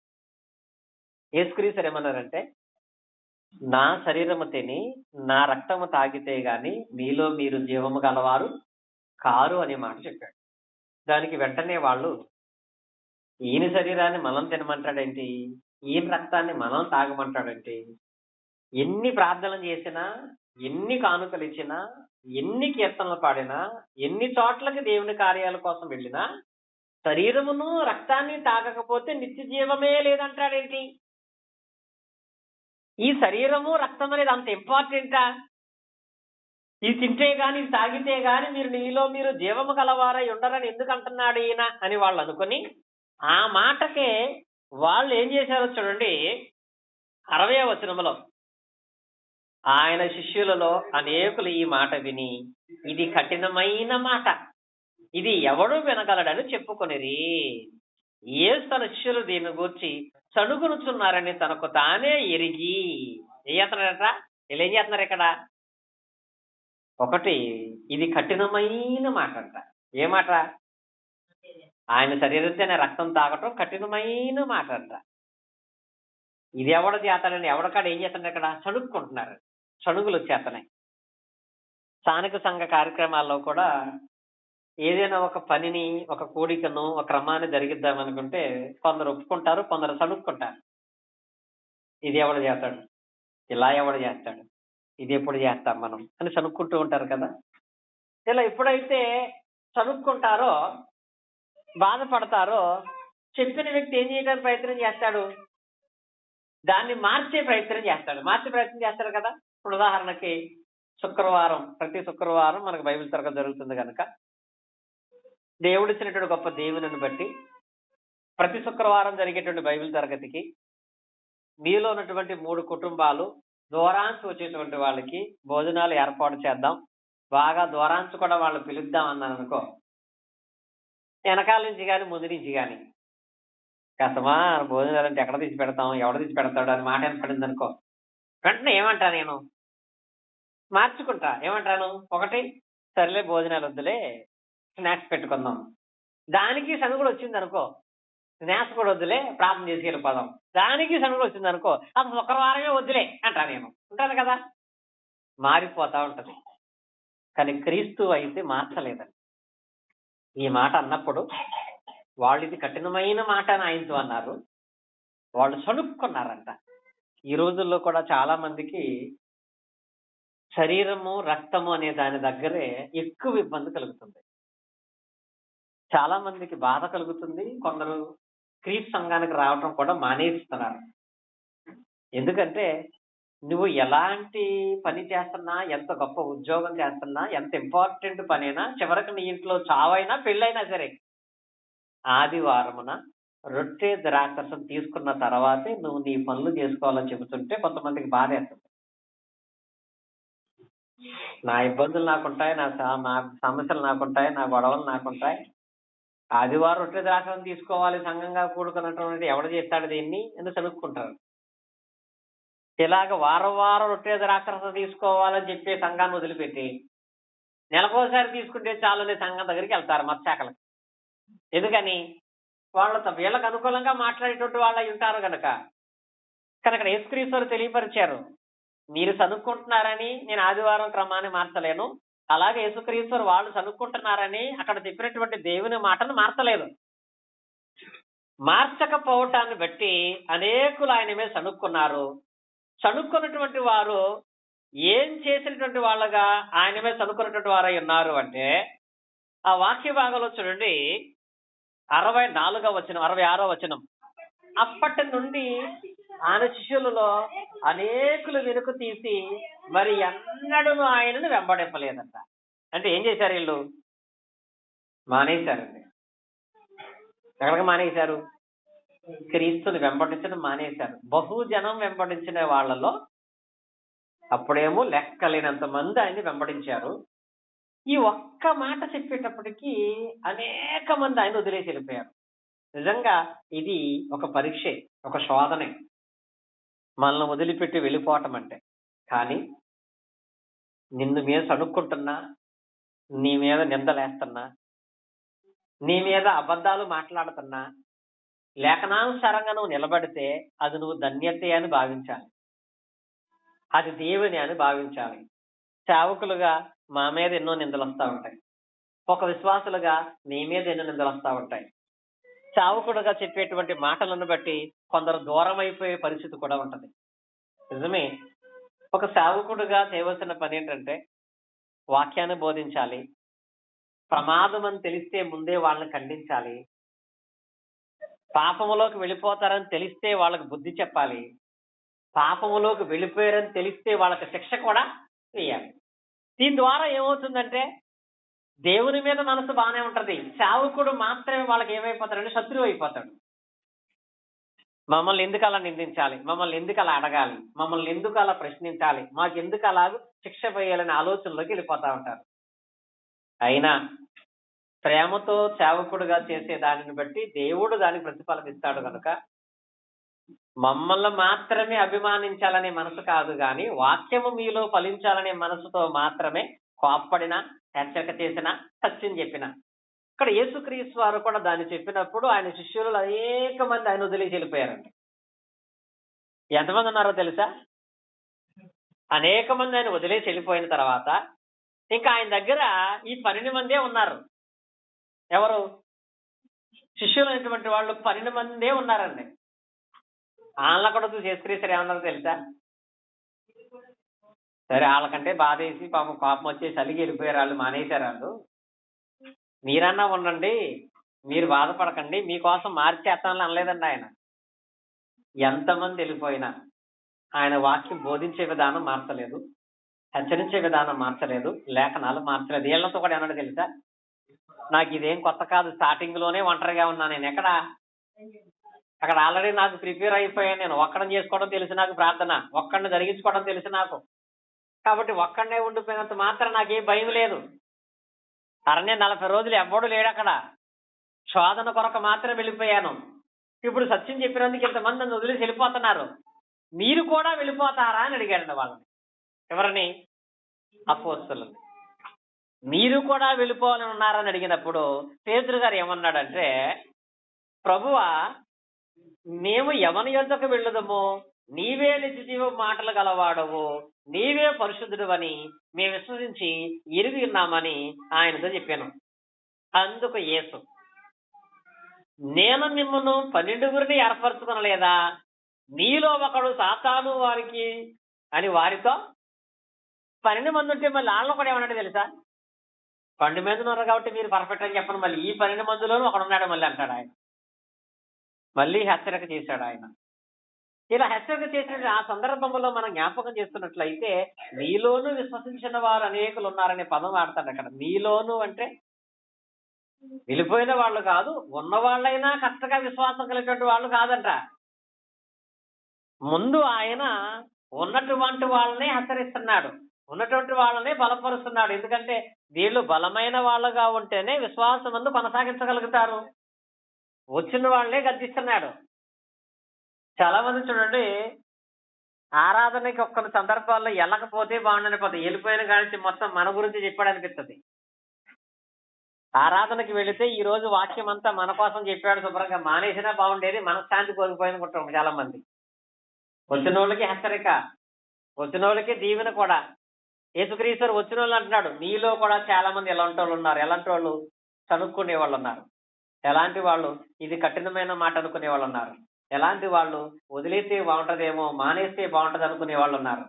యేసుక్రీస్తు ఏమన్నారంటే, నా శరీరము తిని నా రక్తము తాగితే గాని మీలో మీరు జీవము గలవారు కారు అనే మాట చెప్పాడు. దానికి వెంటనే వాళ్ళు, ఈయన శరీరాన్ని మనం తినమంటాడేంటి, ఈయన రక్తాన్ని మనం తాగమంటాడేంటి, ఎన్ని ప్రార్థనలు చేసినా, ఎన్ని కానుకలు ఇచ్చినా, ఎన్ని కీర్తనలు పాడినా, ఎన్ని చోట్లకి దేవుని కార్యాల కోసం వెళ్ళినా శరీరమును రక్తాన్ని తాగకపోతే నిత్య జీవమే లేదంటాడేంటి? ఈ శరీరము రక్తం అనేది అంత ఇంపార్టెంటా? ఇది తింటే గాని ఇది తాగితే గాని మీరు జీవము గలవారై ఉండరని ఎందుకు అంటున్నాడు ఈయన అని వాళ్ళు అనుకుని ఆ మాటకే వాళ్ళు ఏం చేశారో చూడండి. 60వ వచనములో ఆయన శిష్యులలో అనేకులు ఈ మాట విని ఇది కఠినమైన మాట, ఇది ఎవడు వినగలడని చెప్పుకొనిరి. యేసు తన శిష్యులు దీన్ని గూర్చి సణుగునుచున్నారని తనకు తానే ఎరిగి ఏం చేస్తున్నాడట? వీళ్ళు ఏం చేస్తున్నారు ఇక్కడ? ఒకటి, ఇది కఠినమైన మాట అంట. ఏ మాట? ఆయన శరీరంతోనే రక్తం తాగటం కఠినమైన మాట అంట. ఇది ఎవడ చేస్తాడని ఎవడకాడ ఏం చేస్తున్నాడు? ఇక్కడ సణుక్కుంటున్నారు, సణుగులు వచ్చేస్తున్నాయి. స్థానిక సంఘ కార్యక్రమాల్లో కూడా ఏదైనా ఒక పనిని, ఒక కూడికను, ఒక క్రమాన్ని జరిగిద్దామనుకుంటే కొందరు ఒప్పుకుంటారు, కొందరు సణుక్కుంటారు. ఇది ఎవడు చేస్తాడు, ఇలా ఎవడు చేస్తాడు, ఇది ఎప్పుడు చేస్తాం మనం అని సణుక్కుంటూ ఉంటారు కదా. ఇలా ఎప్పుడైతే సణుక్కుంటారో, బాధపడతారో, చెప్పిన వ్యక్తి ఏం చేయడానికి ప్రయత్నం చేస్తాడు? దాన్ని మార్చే ప్రయత్నం చేస్తాడు. మార్చే ప్రయత్నం చేస్తాడు కదా. ఇప్పుడు ఉదాహరణకి ప్రతి శుక్రవారం మనకు బైబిల్ తరగతి జరుగుతుంది కనుక దేవుడిచ్చినటువంటి గొప్ప దేవుని బట్టి ప్రతి శుక్రవారం జరిగేటువంటి బైబిల్ తరగతికి మీలో ఉన్నటువంటి 3 కుటుంబాలు దూరాంచి వచ్చేటువంటి వాళ్ళకి భోజనాలు ఏర్పాటు చేద్దాం, బాగా దూరాంచి కూడా వాళ్ళు పిలుద్దాం అన్నాను అనుకో. వెనకాల నుంచి కానీ ముందు నుంచి కానీ కష్టమా భోజనాలు అంటే ఎక్కడ తీసి పెడతాం, ఎవడ తీసి పెడతాడు అని మాట పడింది అనుకో, వెంటనే ఏమంటా నేను మార్చుకుంటా. ఏమంటాను? ఒకటి, సరేలే భోజనాలు వద్దులే, స్నాక్స్ పెట్టుకుందాం. దానికి సనుగుడు వచ్చింది అనుకో, స్నాక్స్ కూడా వద్దులే, ప్రార్థన చేసి వెళ్ళిపోదాం. దానికి సనుగుడు వచ్చింది అనుకో, అసలు శుక్రవారమే వద్దులే అంటా నేను. ఉంటాను కదా. మారిపోతా ఉంటది. కానీ క్రీస్తు అయితే మార్చలేదండి. ఈ మాట అన్నప్పుడు వాళ్ళు ఇది కఠినమైన మాట అని ఆయనతో అన్నారు, వాళ్ళు సణుక్కున్నారంట. ఈ రోజుల్లో కూడా చాలా మందికి శరీరము, రక్తము అనే దాని దగ్గరే ఎక్కువ ఇబ్బంది కలుగుతుంది. చాలా మందికి బాధ కలుగుతుంది. కొందరు క్రీస్తు సంఘానికి రావటం కూడా మానేస్తున్నారు. ఎందుకంటే నువ్వు ఎలాంటి పని చేస్తున్నా, ఎంత గొప్ప ఉద్యోగం చేస్తున్నా, ఎంత ఇంపార్టెంట్ పనైనా, చివరికి నీ ఇంట్లో చావైనా పెళ్ళైనా సరే ఆదివారమున రొట్టె ద్రాక్షరసం తీసుకున్న తర్వాతే నువ్వు నీ పనులు చేసుకోవాలని చెబుతుంటే కొంతమందికి బాధ వేస్తుంది. నా ఇబ్బందులు నాకుంటాయి, నా సమస్యలు నాకుంటాయి, నా గొడవలు నాకుంటాయి, ఆదివారం రొట్టె ద్రాక్షరసం తీసుకోవాలి సంఘంగా కూడుకున్నటువంటి ఎవడు చేస్తాడు దీన్ని ఎందుకు చదువుకుంటారు. ఇలాగ వారం వారం రొట్టె ద్రాక్షరసం తీసుకోవాలని చెప్పే సంఘాన్ని వదిలిపెట్టి నెలకోసారి తీసుకుంటే చాలు సంఘం దగ్గరికి వెళ్తారు మత్స్యాకలకు. ఎందుకని? వీళ్ళకు అనుకూలంగా మాట్లాడేటువంటి వాళ్ళు ఉంటారు కనుక. కనుక యేసుక్రీస్తు తెలియపరిచారు, మీరు చదువుకుంటున్నారని నేను ఆదివారం క్రమాన్ని మార్చలేను, అలాగే యేసుక్రీస్తు వాళ్ళు చదువుకుంటున్నారని అక్కడ చెప్పినటువంటి దేవుని మాటను మార్చలేదు. మార్చకపోవటాన్ని బట్టి అనేకులు ఆయన మీద చనుక్కున్నారు. చనుక్కున్నటువంటి వారు ఏం చేసినటువంటి వాళ్ళగా ఆయన మీద చనుక్కున్నటువంటి వారై ఉన్నారు అంటే, ఆ వాక్య భాగంలో చూడండి 66వ వచనం. అప్పటి నుండి ఆయన శిష్యులలో అనేకులు వెనుక తీసి మరి ఎన్నడూ ఆయనను వెంబడింపలేదంట. అంటే ఏం చేశారు వీళ్ళు? మానేశారండి. ఎక్కడికి మానేశారు? క్రీస్తుని వెంబడించడం మానేశారు. బహుజనం వెంబడించిన వాళ్ళలో అప్పుడేమో లెక్కలేనంత మంది ఆయన్ని వెంబడించారు. ఈ ఒక్క మాట చెప్పేటప్పటికీ అనేక మంది ఆయన వదిలేసి వెళ్ళిపోయారు. నిజంగా ఇది ఒక పరీక్షే, ఒక శోధనే మనల్ని వదిలిపెట్టి వెళ్ళిపోవటం అంటే. కానీ నిన్ను మీద సణుక్కుంటున్నా, నీ మీద నిందలేస్తున్నా, నీ మీద అబద్ధాలు మాట్లాడుతున్నా, లేఖనానుసారంగా నువ్వు నిలబడితే అది నువ్వు ధన్యతే అని భావించాలి, అది దేవుని అని భావించాలి. సేవకులుగా మా మీద ఎన్నో నిందలు వస్తూ ఉంటాయి, ఒక విశ్వాసులుగా నీ మీద ఎన్నో నిందలు వస్తూ ఉంటాయి. సేవకుడుగా చెప్పేటువంటి మాటలను బట్టి కొందరు దూరం అయిపోయే పరిస్థితి కూడా ఉంటది. నిజమే. ఒక సేవకుడుగా చేయవలసిన పని ఏంటంటే వాక్యాన్ని బోధించాలి, ప్రమాదం అని తెలిస్తే ముందే వాళ్ళని ఖండించాలి, పాపములోకి వెళ్ళిపోతారని తెలిస్తే వాళ్ళకి బుద్ధి చెప్పాలి, పాపములోకి వెళ్ళిపోయారని తెలిస్తే వాళ్ళకి శిక్ష కూడా వేయాలి. దీని ద్వారా ఏమవుతుందంటే దేవుని మీద మనసు బాగానే ఉంటది, సేవకుడు మాత్రమే వాళ్ళకి ఏమైపోతాడంటే శత్రువు అయిపోతాడు. మమ్మల్ని ఎందుకు అలా నిందించాలి, మమ్మల్ని ఎందుకు అలా అడగాలి, మమ్మల్ని ఎందుకు అలా ప్రశ్నించాలి, మాకు ఎందుకు అలా శిక్ష వేయాలనే ఆలోచనలోకి వెళ్ళిపోతా ఉంటారు. అయినా ప్రేమతో సేవకుడుగా చేసే దానిని బట్టి దేవుడు దానికి ప్రతిఫలం ఇస్తాడు కనుక మమ్మల్ని మాత్రమే అభిమానించాలనే మనసు కాదు గాని వాక్యము మీలో ఫలించాలనే మనసుతో మాత్రమే కోప్పడినా, హెచ్చరిక చేసిన, సత్యం చెప్పిన. ఇక్కడ యేసుక్రీస్తు వారు కూడా దాన్ని చెప్పినప్పుడు ఆయన శిష్యులు అనేక మంది ఆయన వదిలేసి వెళ్ళిపోయారండి. ఎంతమంది ఉన్నారో తెలుసా? అనేక మంది ఆయన వదిలేసి వెళ్ళిపోయిన తర్వాత ఇంకా ఆయన దగ్గర ఈ 12 మందే ఉన్నారు. ఎవరు? శిష్యులు అనేటువంటి వాళ్ళు 12 మందే ఉన్నారండి. వాళ్ళ కూడా చూసి యేసుక్రీస్తు ఏమన్నారో తెలుసా? సరే, వాళ్ళకంటే బాధేసి పాపం కోపం వచ్చేసి అలిగి వెళ్ళిపోయారు, వాళ్ళు మానేశారు. వాళ్ళు మీరన్నా ఉండండి, మీరు బాధపడకండి, మీకోసం మార్చేస్తానని అనలేదండి ఆయన. ఎంతమంది వెళ్ళిపోయినా ఆయన వాక్యం బోధించే విధానం మార్చలేదు, హెచ్చరించే విధానం మార్చలేదు, లేఖనాలు మార్చలేదు. వీళ్ళతో కూడా ఏమన్నా తెలుసా? నాకు ఇదేం కొత్త కాదు, స్టార్టింగ్ లోనే ఒంటరిగా ఉన్నా నేను. అక్కడ ఆల్రెడీ నాకు ప్రిపేర్ అయిపోయాను. నేను ఒక్కడిని చేసుకోవడం తెలుసు, నాకు ప్రార్థన ఒక్కడిని జరిగించుకోవడం తెలుసు నాకు. కాబట్టి ఒక్కడనే ఉండిపోయినంత మాత్రం నాకేం భయం లేదు. అరణ్య 40 రోజులు ఎవ్వడు లేడు అక్కడ, శోధన కొరకు మాత్రం వెళ్ళిపోయాను. ఇప్పుడు సత్యం చెప్పినందుకు ఇంతమంది నన్ను వదిలేసి వెళ్ళిపోతున్నారు, మీరు కూడా వెళ్ళిపోతారా అని అడిగాడు వాళ్ళని. ఎవరిని? అపోస్తలుని. మీరు కూడా వెళ్ళిపోవాలని ఉన్నారని అడిగినప్పుడు పేతురు గారు ఏమన్నాడంటే, ప్రభువా, మేము ఎవని యొద్దకు వెళ్ళదము, నీవే నిత్యజీవ మాటలు గలవాడవు, నీవే పరిశుద్ధుడు అని మేము విశ్వసించి ఎరిగి ఉన్నామని ఆయనతో చెప్పాను. అందుకు యేసు, నేను మిమ్మల్ని 12 ఏర్పరచుకొనలేదా, నీలో ఒకడు సాతాను వారికి అని వారితో 12 మంది ఉంటే మళ్ళీ వాళ్ళని కూడా ఏమన్నాడు తెలుసా? 12 మంది ఉన్నారు కాబట్టి మీరు పర్ఫెక్ట్ అని చెప్పను, మళ్ళీ ఈ 12 మందిలోనూ ఒకడు ఉన్నాడు మళ్ళీ అంటాడు ఆయన. మళ్ళీ హెచ్చరిక చేశాడు ఆయన. ఇలా హెచ్చరిక చేసిన ఆ సందర్భంలో మనం జ్ఞాపకం చేస్తున్నట్లయితే నీలోనూ విశ్వసించిన వారు అనేకులు ఉన్నారనే పదం వాడతాడు అక్కడ. నీలోను అంటే వెళ్ళిపోయిన వాళ్ళు కాదు, ఉన్న వాళ్ళైనా కరెక్ట్గా విశ్వాసం కలిగినటువంటి వాళ్ళు కాదంట. ముందు ఆయన ఉన్నటువంటి వాళ్ళనే హెచ్చరిస్తున్నాడు, ఉన్నటువంటి వాళ్ళనే బలపరుస్తున్నాడు. ఎందుకంటే వీళ్ళు బలమైన వాళ్ళగా ఉంటేనే విశ్వాసం అందు కొనసాగించగలుగుతారు. వచ్చిన వాళ్ళనే గద్దిస్తున్నాడు. చాలా మంది చూడండి, ఆరాధనకి ఒక్క సందర్భాల్లో వెళ్ళకపోతే బాగుండనిపోతుంది, వెళ్ళిపోయిన కానీ మొత్తం మన గురించి చెప్పాడు అనిపిస్తుంది. ఆరాధనకి వెళితే ఈ రోజు వాక్యం అంతా మన కోసం చెప్పాడు, శుభ్రంగా మానేసినా బాగుండేది, మనశ్శాంతి కోల్పోయిన చాలా మంది. వచ్చిన వాళ్ళకి హెచ్చరిక, వచ్చిన వాళ్ళకి దీవెన కూడా. యేసుక్రీస్తు వచ్చిన వాళ్ళు అంటున్నాడు, నీలో కూడా చాలా మంది ఎలాంటి వాళ్ళు ఉన్నారు. ఎలాంటి వాళ్ళు? చదువుకునే వాళ్ళు ఉన్నారు. ఎలాంటి వాళ్ళు? ఇది కఠినమైన మాట అనుకునే వాళ్ళు ఉన్నారు. ఎలాంటి వాళ్ళు? వదిలేస్తే బాగుంటదేమో, మానేస్తే బాగుంటది అనుకునే వాళ్ళు ఉన్నారు.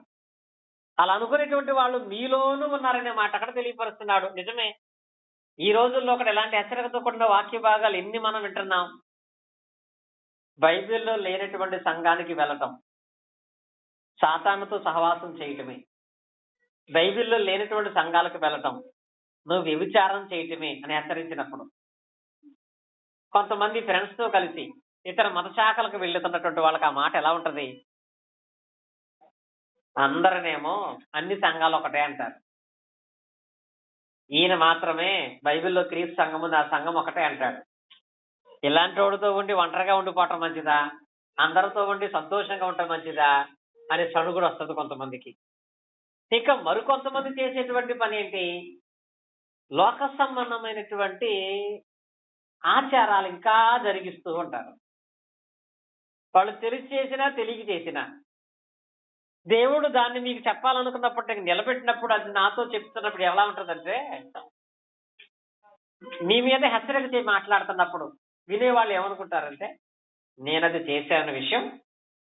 అలా అనుకునేటువంటి వాళ్ళు మీలోనూ ఉన్నారనే మాట అక్కడ తెలియపరుస్తున్నాడు. నిజమే, ఈ రోజుల్లో ఒకటి ఎలాంటి హెచ్చరికతో కూడిన వాక్య భాగాలు ఎన్ని మనం వింటున్నాం. బైబిల్లో లేనటువంటి సంఘానికి వెళ్ళటం, సాతానుతో సహవాసం చేయటమే. బైబిల్లో లేనటువంటి సంఘాలకు వెళ్ళటం, నువ్వు వ్యభిచారం చేయటమే అని హెచ్చరించినప్పుడు, కొంతమంది ఫ్రెండ్స్ తో కలిసి ఇతర మత శాఖలకు వెళ్తున్నటువంటి వాళ్ళకి ఆ మాట ఎలా ఉంటది? అందరనేమో అన్ని సంఘాలు ఒకటే అంటారు, ఈయన మాత్రమే బైబిల్లో క్రీస్తు సంఘం ఉంది, ఆ సంఘం ఒకటే అంటాడు. ఇలాంటి వాడితో ఉండి ఒంటరిగా ఉండిపోవటం మంచిదా, అందరితో ఉండి సంతోషంగా ఉండటం మంచిదా అనే సణుగుడు వస్తుంది కొంతమందికి. ఇక మరికొంతమంది చేసేటువంటి పని ఏంటి? లోక సంబంధమైనటువంటి ఆచారాలు ఇంకా జరిగిస్తూ ఉంటారు. వాళ్ళు తెలిసి చేసినా తెలియక చేసినా, దేవుడు దాన్ని మీకు చెప్పాలనుకున్నప్పటికీ నిలబెట్టినప్పుడు, అది నాతో చెప్తున్నప్పుడు ఎలా ఉంటుందంటే, మీ మీద హెచ్చరిక చేసి మాట్లాడుతున్నప్పుడు వినేవాళ్ళు ఏమనుకుంటారంటే, నేనది చేశాను విషయం.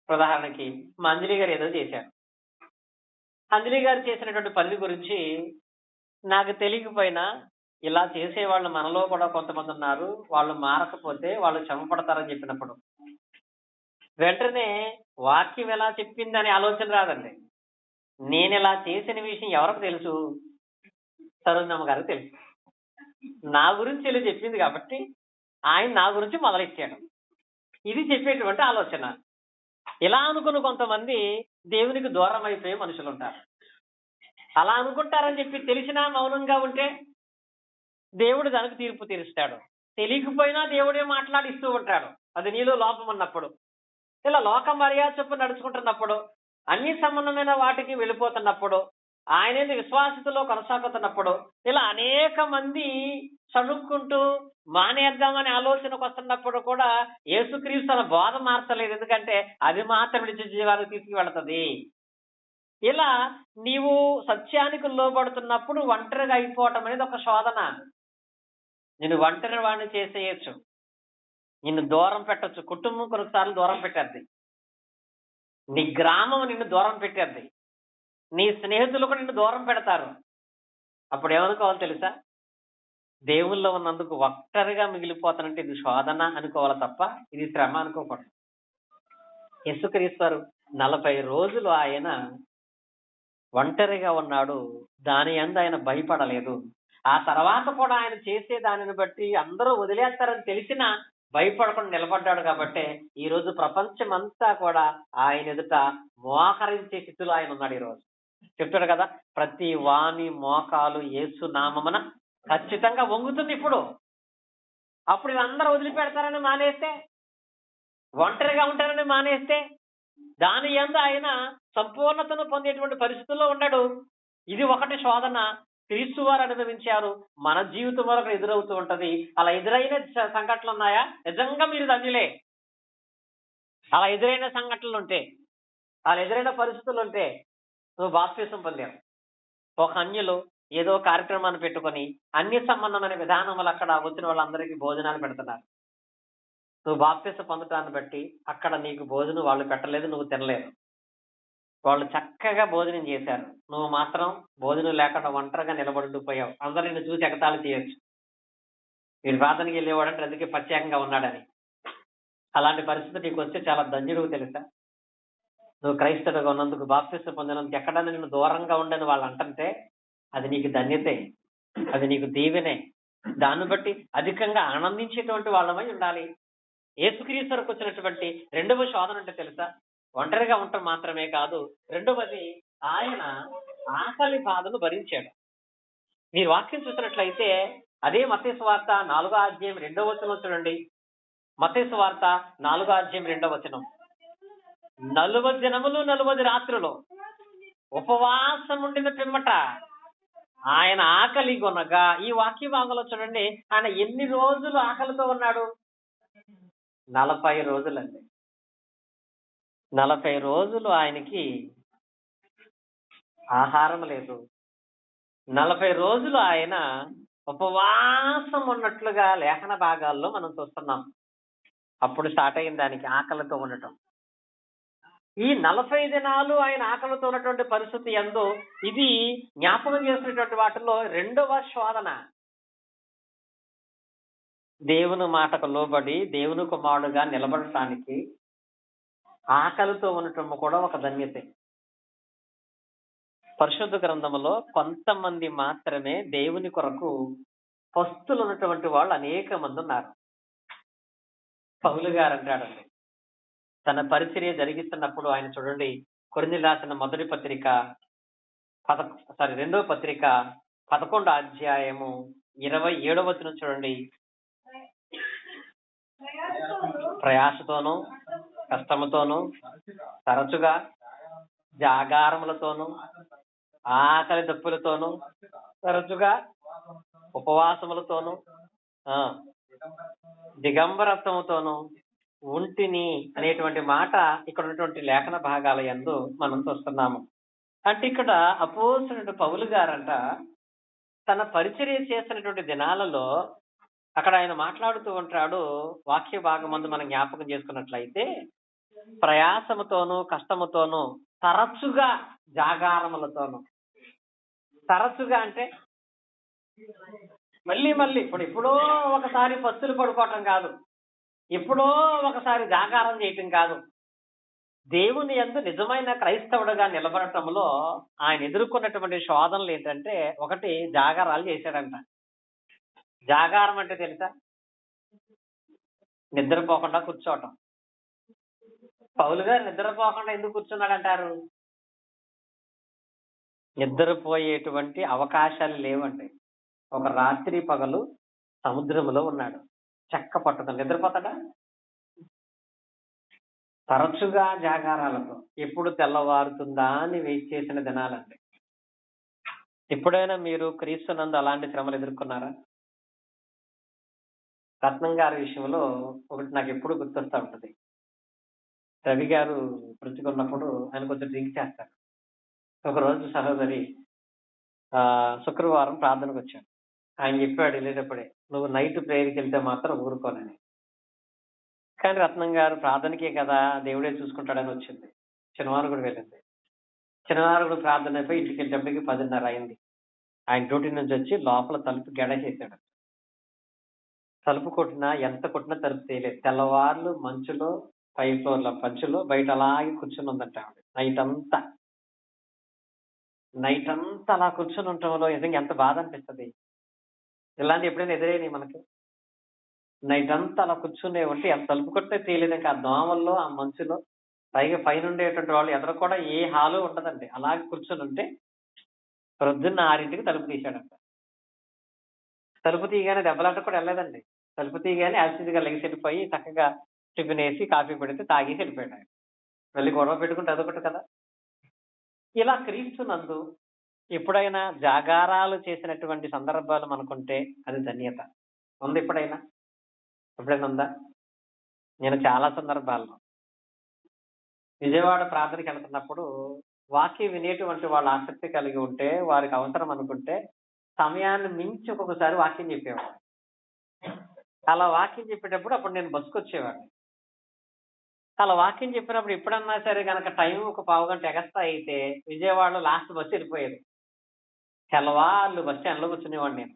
ఉదాహరణకి మా అంజలి గారు ఏదో చేశారు, అంజలి గారు చేసినటువంటి పని గురించి నాకు తెలియకపోయినా ఇలా చేసేవాళ్ళు మనలో కూడా కొంతమంది ఉన్నారు, వాళ్ళు మారకపోతే వాళ్ళు శ్రమపడతారని చెప్పినప్పుడు వెంటనే వాక్యం ఎలా చెప్పిందని ఆలోచన రాదండి. నేను ఇలా చేసిన విషయం ఎవరికి తెలుసు, సరోజనమ్మ గారికి తెలుసు. నా గురించి వెళ్ళి చెప్పింది కాబట్టి ఆయన నా గురించి మొదలెట్టాడు. ఇది చెప్పేటువంటి ఆలోచన. ఇలా అనుకుని కొంతమంది దేవునికి దూరం అయిపోయే మనుషులు ఉంటారు. అలా అనుకుంటారని చెప్పి తెలిసినా మౌనంగా ఉంటే దేవుడు దానికి తీర్పు తీరుస్తాడు. తెలియకపోయినా దేవుడే మాట్లాడిస్తూ ఉంటాడు. అది నీలో లోపం ఉన్నప్పుడు. ఇలా లోక మర్యాద చొప్పున నడుచుకుంటున్నప్పుడు, అన్ని సంబంధమైన వాటికి వెళ్ళిపోతున్నప్పుడు, ఆయన విశ్వాసతలో కొనసాగుతున్నప్పుడు, ఇలా అనేక మంది చదువుకుంటూ మానేద్దామనే ఆలోచనకు వస్తున్నప్పుడు కూడా యేసుక్రీస్తు తన బోధ మార్చలేదు. ఎందుకంటే అది మాత్రం నిత్య జీవానికి తీసుకువెళుతుంది. ఇలా నీవు సత్యానికి లోబడుతున్నప్పుడు ఒంటరిగా అయిపోవటం అనేది ఒక శోధన. నిన్ను ఒంటరి వాడిని చేసేయచ్చు, నిన్ను దూరం పెట్టచ్చు. కుటుంబం కొన్నిసార్లు దూరం పెట్టద్ది, నీ గ్రామం నిన్ను దూరం పెట్టద్ది, నీ స్నేహితులు కూడా నిన్ను దూరం పెడతారు. అప్పుడు ఏమనుకోవాలి తెలుసా? దేవుల్లో ఉన్నందుకు ఒంటరిగా మిగిలిపోతానంటే ఇది శోధన అనుకోవాలి తప్ప ఇది శ్రమ అనుకోకూడదు. యేసుక్రీస్తు 40 రోజులు ఆయన ఒంటరిగా ఉన్నాడు. దాని యందు ఆయన భయపడలేదు. ఆ తర్వాత కూడా ఆయన చేసే దానిని బట్టి అందరూ వదిలేస్తారని తెలిసినా భయపడకుండా నిలబడ్డాడు. కాబట్టి ఈ రోజు ప్రపంచమంతా కూడా ఆయన ఎదుట మోకరించే స్థితిలో ఆయన ఉన్నాడు. ఈ రోజు చెప్తాడు కదా, ప్రతి వాణి మోకాలు యేసు నామమున ఖచ్చితంగా వంగుతుంది. అప్పుడు వీళ్ళందరూ వదిలిపెడతారని మానేస్తే, ఒంటరిగా ఉంటారని మానేస్తే, దాని యందు ఆయన సంపూర్ణతను పొందేటువంటి పరిస్థితుల్లో ఉన్నాడు. ఇది ఒకటి శోధన క్రీస్తు వారు అనుభవించారు. మన జీవితం వరకు ఎదురవుతూ ఉంటది. అలా ఎదురైన సంఘటనలు ఉన్నాయా? నిజంగా మీరు ధన్యులే. అలా ఎదురైన సంఘటనలు ఉంటే, అలా ఎదురైన పరిస్థితులు ఉంటే నువ్వు బాప్తిసం పొందావు. ఒక అన్యులు ఏదో కార్యక్రమాన్ని పెట్టుకొని అన్ని సంబంధమైన విధానములు అక్కడ వచ్చిన వాళ్ళందరికీ భోజనాలు పెడుతున్నారు. నువ్వు బాప్తిసం పొందటాన్ని బట్టి అక్కడ నీకు భోజనం వాళ్ళు పెట్టలేదు, నువ్వు తినలేదు. వాళ్ళు చక్కగా భోజనం చేశారు, నువ్వు మాత్రం భోజనం లేకుండా ఒంటరిగా నిలబడిపోయావు. అందరూ నిన్ను చూసి ఎగతాళి చేయొచ్చు, వీడు ప్రార్థనకి వెళ్ళేవాడంటే అందుకే ప్రత్యేకంగా ఉన్నాడని. అలాంటి పరిస్థితి నీకు వస్తే చాలా ధన్యుడు తెలుసా? నువ్వు క్రైస్తవుగా ఉన్నందుకు, బాప్తిసం పొందినందుకు. ఎక్కడన్నా నిన్ను దూరంగా ఉండని వాళ్ళు అంటుంటే అది నీకు ధన్యతే, అది నీకు దీవెనే. దాన్ని బట్టి అధికంగా ఆనందించేటువంటి వాళ్ళమై ఉండాలి. యేసుక్రీస్తుకు వచ్చినటువంటి రెండవ శోధన అంటే తెలుసా? ఒంటరిగా ఉండటం మాత్రమే కాదు, రెండవది ఆయన ఆకలి బాధను భరించాడు. మీరు వాక్యం చూసినట్లయితే అదే మత్తయి సువార్త 4వ అధ్యాయం 2వ వచనం చూడండి. మత్తయి సువార్త 4వ అధ్యాయం 2వ వచనం. 40 దినములు 40 రాత్రులు ఉపవాసం ఉండిన పిమ్మట ఆయన ఆకలి కొనగా, ఈ వాక్య భాగంలో చూడండి, ఆయన ఎన్ని రోజులు ఆకలితో ఉన్నాడు? 40 రోజులండి. 40 రోజులు ఆయనకి ఆహారం లేదు. 40 రోజులు ఆయన ఉపవాసం ఉన్నట్లుగా లేఖన భాగాల్లో మనం చూస్తున్నాం. అప్పుడు స్టార్ట్ అయింది దానికి ఆకలితో ఉండటం. ఈ 40 దినాలు ఆయన ఆకలితో ఉన్నటువంటి పరిస్థితి యందు ఇది జ్ఞాపకం చేసినటువంటి వాటిలో రెండవ శోధన. దేవుని మాటకు లోబడి దేవుని కుమారుడుగా నిలబడటానికి ఆకలితో ఉండటం కూడా ఒక ధన్యతే. పరిశుద్ధ గ్రంథంలో కొంతమంది మాత్రమే దేవుని కొరకు పస్తులు ఉన్నటువంటి వాళ్ళు అనేక మంది ఉన్నారు. పౌలు గారు అంటాడండి, తన పరిచర్య జరిగిస్తున్నప్పుడు ఆయన చూడండి, కొరింథీయులకు రాసిన మొదటి పత్రిక 2వ పత్రిక 11వ అధ్యాయము 27వ వచనం చూడండి. ప్రయాసతోనూ కష్టముతోనూ తరచుగా జాగారములతోనూ ఆకలి దప్పులతోనూ తరచుగా ఉపవాసములతోనూ దిగంబరత్వముతోనూ ఉంటిని అనేటువంటి మాట ఇక్కడ ఉన్నటువంటి లేఖన భాగాల యందు మనం చూస్తున్నాము. అంటే ఇక్కడ అపోస్తలుడైన పౌలు గారంట తన పరిచర్య చేసినటువంటి దినాలలో అక్కడ ఆయన మాట్లాడుతూ ఉంటాడు. వాక్య భాగమందు మనం జ్ఞాపకం చేసుకున్నట్లయితే ప్రయాసముతోనూ కష్టముతోనూ తరచుగా జాగారములతోనూ. తరచుగా అంటే మళ్ళీ ఎప్పుడో ఒకసారి పస్తులు పడుకోవటం కాదు, ఎప్పుడో ఒకసారి జాగారం చేయటం కాదు. దేవుని యందు నిజమైన క్రైస్తవుడుగా నిలబడటంలో ఆయన ఎదుర్కొన్నటువంటి శోధనలు ఏంటంటే, ఒకటి జాగారాలు చేశాడంట. జాగారం అంటే తెలుసా? నిద్రపోకుండా కూర్చోవటం. పౌలు గారు నిద్రపోకుండా ఎందుకు కూర్చున్నాడంటారు? నిద్రపోయేటువంటి అవకాశాలు లేవండి. ఒక రాత్రి పగలు సముద్రంలో ఉన్నాడు. చెక్క పట్టుకొని నిద్రపోతాడా? తరచుగా జాగారాలతో ఎప్పుడు తెల్లవారుతుందా అని వెయిట్ చేసిన దినాలండి. ఎప్పుడైనా మీరు క్రీస్తునందు అలాంటి శ్రమలు ఎదుర్కొన్నారా? రత్నం గారి విషయంలో ఒకటి నాకు ఎప్పుడు గుర్తొస్తా ఉంటది. రవి గారు బ్రతికున్నప్పుడు ఆయన కొంచెం డ్రింక్ చేస్తారు. ఒకరోజు సహోదరి శుక్రవారం ప్రార్థనకు వచ్చాడు. ఆయన చెప్పాడు వెళ్ళేటప్పుడే, నువ్వు నైట్ ప్రేయర్కి వెళ్తే మాత్రం ఊరుకోనని. కానీ రత్నం గారు ప్రార్థనకే కదా దేవుడే చూసుకుంటాడని వచ్చింది. శనివారం కూడా వెళ్ళింది. శనివారం కూడా ప్రార్థన అయిపోయి ఇంటికి వెళ్ళేటప్పటికి 10:30 అయింది. ఆయన డ్యూటీ నుంచి వచ్చి లోపల తలుపు గెడచేసాడు. తలుపు కొట్టినా ఎంత కొట్టినా తలుపు తీయలేదు. తెల్లవార్లు మంచులో 5 ఫ్లోర్ల పంచులో బయట అలాగే కూర్చుని ఉందంట ఆవిడ నైట్ అంతా అలా కూర్చొని ఉండటంలో నిజంగా ఎంత బాధ అనిపిస్తుంది. ఇలాంటి ఎప్పుడైనా ఎదురైనాయి మనకి? నైట్ అంతా అలా కూర్చునే ఉంటే ఎంత తలుపు కొట్టే తీయలేదు. ఇంకా ఆ దోమల్లో ఆ మంచులో పైగా పైన ఉండేటువంటి వాళ్ళు ఎదురు కూడా ఏ హాలు ఉండదండి. అలాగే కూర్చొని ఉంటే ప్రొద్దున్న 6ంటికి తలుపు తీశాడంట. తలుపు తీయగానే దెబ్బలాట కూడా వెళ్ళలేదండి. తలుపు తీయగానే యాసిడ్గా లెగిసి వెళ్ళిపోయి చక్కగా టిఫిన్ వేసి కాఫీ పెడితే తాగేసి వెళ్ళిపోయాడు ఆయన. వెళ్ళి గొడవ పెట్టుకుంటే అదొకటి కదా. ఇలా క్రీస్తునందు ఎప్పుడైనా జాగారాలు చేసినటువంటి సందర్భాలు మనకుంటే అది ధన్యత. ఉంది ఎప్పుడైనా? ఎప్పుడైనా ఉందా? నేను చాలా సందర్భాల్లో విజయవాడ ప్రార్థనకి వెళ్తున్నప్పుడు వాక్యం వినేటువంటి వాళ్ళు ఆసక్తి కలిగి ఉంటే, వారికి అవసరం అనుకుంటే సమయాన్ని మించి ఒక్కొక్కసారి వాక్యం చెప్పేవాడు. అలా వాక్యం చెప్పేటప్పుడు అప్పుడు నేను బస్సుకు వచ్చేవాడిని. అలా వాక్యం చెప్పినప్పుడు ఎప్పుడన్నా సరే గనక టైం ఒక పావుగంట ఎగస్ట్రా అయితే విజయవాడలో లాస్ట్ బస్సు వెళ్ళిపోయేది. తెల్లవార్లు బస్ స్టాండ్లో కూర్చునేవాడిని నేను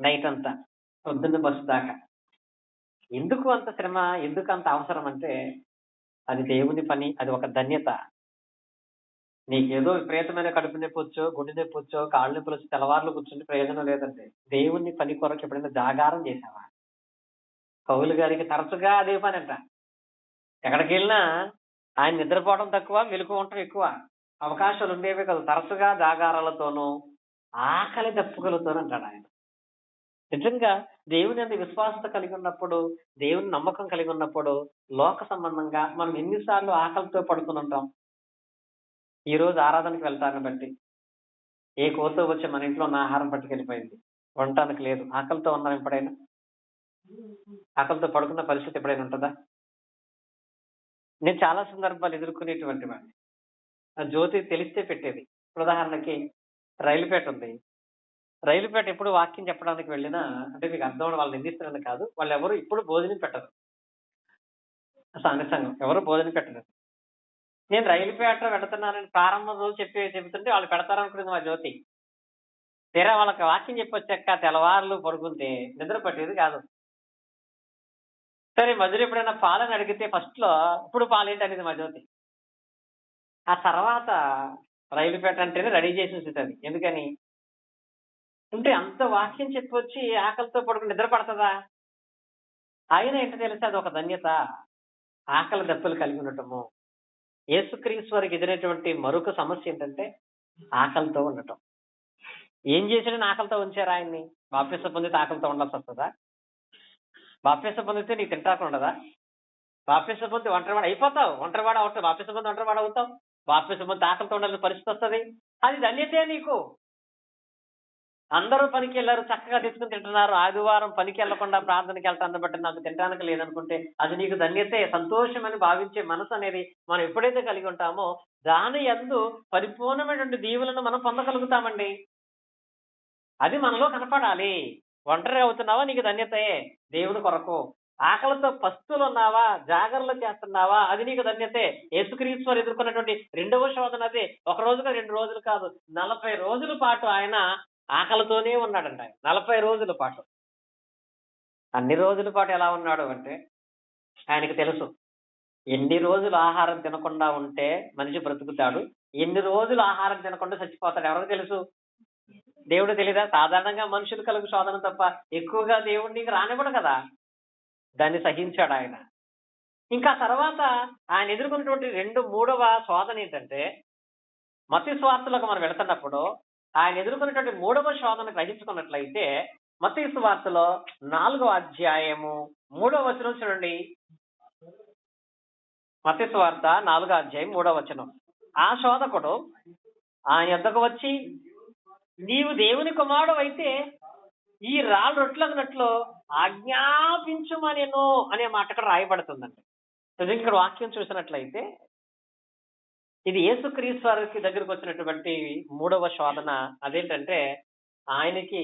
నైట్ అంతా పొద్దున్న బస్సు దాకా. ఎందుకు అంత శ్రమ, ఎందుకు అంత అవసరం అంటే అది దేవుని పని, అది ఒక ధన్యత. నీకేదో విపరీతమైన కడుపు నొప్పి వచ్చో, గుండె నొప్పి వచ్చో, కాళ్ళు నొప్పులు వచ్చి తెల్లవార్లు కూర్చుంటే ప్రయోజనం లేదండి. దేవుని పని కొరకు ఎప్పుడైనా జాగారం చేసావా? పౌలు గారికి తరచుగా అదే పని అంట. ఎక్కడికి వెళ్ళినా ఆయన నిద్రపోవడం తక్కువ, మెలకువ ఉండటం ఎక్కువ. అవకాశాలు ఉండేవే కాదు, తరచుగా జాగారాలతోనూ ఆకలి దప్పుకలతోనూ అంటాడు ఆయన. నిజంగా దేవుని యందు విశ్వాసత కలిగి ఉన్నప్పుడు, దేవుని నమ్మకం కలిగి ఉన్నప్పుడు, లోక సంబంధంగా మనం ఎన్నిసార్లు ఆకలితో పడుకుని ఉంటాం. ఈ రోజు ఆరాధనకి వెళ్తాన్ని బట్టి ఏ కోతో వచ్చి మన ఇంట్లో ఉన్న ఆహారం పట్టుకెళ్ళిపోయింది, వండటానికి లేదు. ఆకలితో ఉన్నాం ఎప్పుడైనా? ఆకలితో పడుకున్న పరిస్థితి ఎప్పుడైనా ఉంటుందా? నేను చాలా సందర్భాలు ఎదుర్కొనేటువంటి వాడిని. ఆ జ్యోతి తెలిస్తే పెట్టేది. ఉదాహరణకి రైలుపేట ఉంది. రైలుపేట ఎప్పుడు వాక్యం చెప్పడానికి వెళ్ళినా, అంటే మీకు అర్థం అవ్వడం వాళ్ళని నిందిస్తున్నాను కాదు, వాళ్ళు ఎవరు ఇప్పుడు భోజనం పెట్టరు. సంఘం ఎవరు భోజనం పెట్టరు. నేను రైలుపేట వెళుతున్నానని ప్రారంభం రోజు చెబుతుంటే వాళ్ళు పెడతారనుకునేది మా జ్యోతి. తీరా వాళ్ళకి వాక్యం చెప్పొచ్చాక తెల్లవార్లు పడుకుంటే నిద్ర పట్టేది కాదు. సరే మధ్యలో ఎప్పుడైనా పాలని అడిగితే ఫస్ట్ లో ఇప్పుడు పాలేంటి అనేది మా జ్యోతి. ఆ తర్వాత రైలుపేట అంటేనే రెడీ చేసి ఉంచుతుంది. ఎందుకని అంటే అంత వాక్యం చెప్పొచ్చి ఆకలితో పడుకుని నిద్ర పడుతుందా? ఆయన ఏంటో తెలుసా, అది ఒక ధన్యత. ఆకలి దప్పులు కలిగి ఉండటము. యేసుక్రీస్తు వారికి ఎదురైనటువంటి మరొక సమస్య ఏంటంటే ఆకలితో ఉండటం. ఏం చేసాడని ఆకలితో ఉంచారు ఆయన్ని? బాప్తిసం పొందితే ఆకలితో ఉండాల్సి వస్తుందా? బాప్తిసం పొందితే నీకు తింటాక ఉండదా? బాప్తిసం పొంది ఒంటరివాడు అయిపోతావు. ఒంటరివాడు అవుతావు. బాప్తిసం పొంది ఒంటరివాడు అవుతావు. బాప్తిసం పొంది ఆకలితో ఉండాల్సిన పరిస్థితి వస్తుంది. అది ధన్యతే నీకు. అందరూ పనికి వెళ్ళారు, చక్కగా తెచ్చుకుని తింటున్నారు. ఆదివారం పనికి వెళ్లకుండా ప్రార్థనకి వెళ్తాను బట్టి నాకు తినడానికి లేదనుకుంటే అది నీకు ధన్యతే. సంతోషం అని భావించే మనసు అనేది మనం ఎప్పుడైతే కలిగి ఉంటామో దాని యందు పరిపూర్ణమైనటువంటి దీవులను మనం పొందగలుగుతామండి. అది మనలో కనపడాలి. ఒంటరి అవుతున్నావా, నీకు ధన్యతే దేవుని కొరకు. ఆకలితో పస్తులు ఉన్నావా, జాగరలు చేస్తున్నావా, అది నీకు ధన్యతే. యేసుక్రీస్తు వారు ఎదుర్కొన్నటువంటి రెండవ శోధన అదే. ఒక రోజుగా 2 రోజులు కాదు, 40 రోజుల పాటు ఆయన ఆకలితోనే ఉన్నాడంట. 40 రోజుల పాటు. అన్ని రోజుల పాటు ఎలా ఉన్నాడు అంటే ఆయనకి తెలుసు ఎన్ని రోజులు ఆహారం తినకుండా ఉంటే మనిషి బ్రతుకుతాడు, ఎన్ని రోజులు ఆహారం తినకుండా చచ్చిపోతాడు ఎవరికి తెలుసు? దేవుడు తెలీదా? సాధారణంగా మనుషులు కలుగు శోధన తప్ప ఎక్కువగా దేవుడు నీకు రానివ్వడు కదా. దాన్ని సహించాడు ఆయన. ఇంకా తర్వాత ఆయన ఎదుర్కొన్నటువంటి మూడవ శోధన ఏంటంటే, మత్తయి సువార్తలోకి మనం వెళుతున్నప్పుడు ఆయన ఎదుర్కొన్నటువంటి మూడవ శోధన గ్రహించుకున్నట్లయితే, మత్తయి సువార్తలో 4వ అధ్యాయము 3వ వచనం చూడండి. మత్తయి సువార్త 4వ అధ్యాయం 3వ వచనం. ఆ శోధకుడు ఆయన యొద్దకు వచ్చి, నీవు దేవుని కుమారుడు అయితే ఈ రాళ్ళు రొట్లగినట్లు ఆజ్ఞాపించుమనెను అనే మాట ఇక్కడ రాయబడుతుందండి. నిజంగా ఇక్కడ వాక్యం చూసినట్లయితే ఇది యేసుక్రీస్తు వారికి దగ్గరకు వచ్చినటువంటి మూడవ శోధన. అదేంటంటే ఆయనకి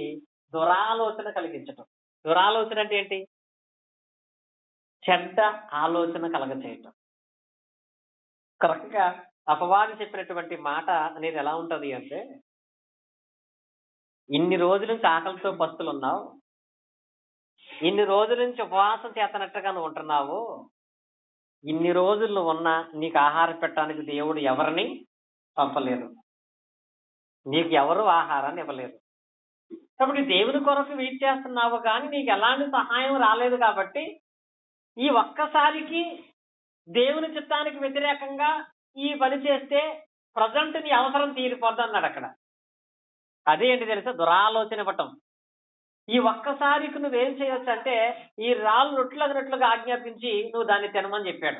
దురాలోచన కలిగించటం. దురాలోచన అంటే ఏంటి? చెడ్డ ఆలోచన కలగచేయటం. కరెక్ట్ గా అపవాది చెప్పినటువంటి మాట అనేది ఎలా ఉంటది అంటే, ఇన్ని రోజుల నుంచి ఆకలితో పస్తులు ఉన్నావు, ఇన్ని రోజుల నుంచి ఉపవాసం చేతనట్టుగా నువ్వు ఉంటున్నావు, ఇన్ని రోజులు నువ్వు ఉన్నా నీకు ఆహారం పెట్టడానికి దేవుడు ఎవరిని పంపలేదు, నీకు ఎవరు ఆహారాన్ని ఇవ్వలేదు. కాబట్టి దేవుని కొరకు వెయిట్ చేస్తున్నావు కానీ నీకు ఎలాంటి సహాయం రాలేదు. కాబట్టి ఈ ఒక్కసారికి దేవుని చిత్తానికి వ్యతిరేకంగా ఈ పని చేస్తే ప్రజెంట్ నీ అవసరం తీరిపోద్ది అన్నాడు అక్కడ. అదేంటి తెలుసా? దురాలోచన ఇవ్వటం. ఈ ఒక్కసారికి నువ్వేం చేయొచ్చు అంటే, ఈ రాళ్ళు రొట్లగినట్లుగా ఆజ్ఞాపించి నువ్వు దాన్ని తినమని చెప్పాడు.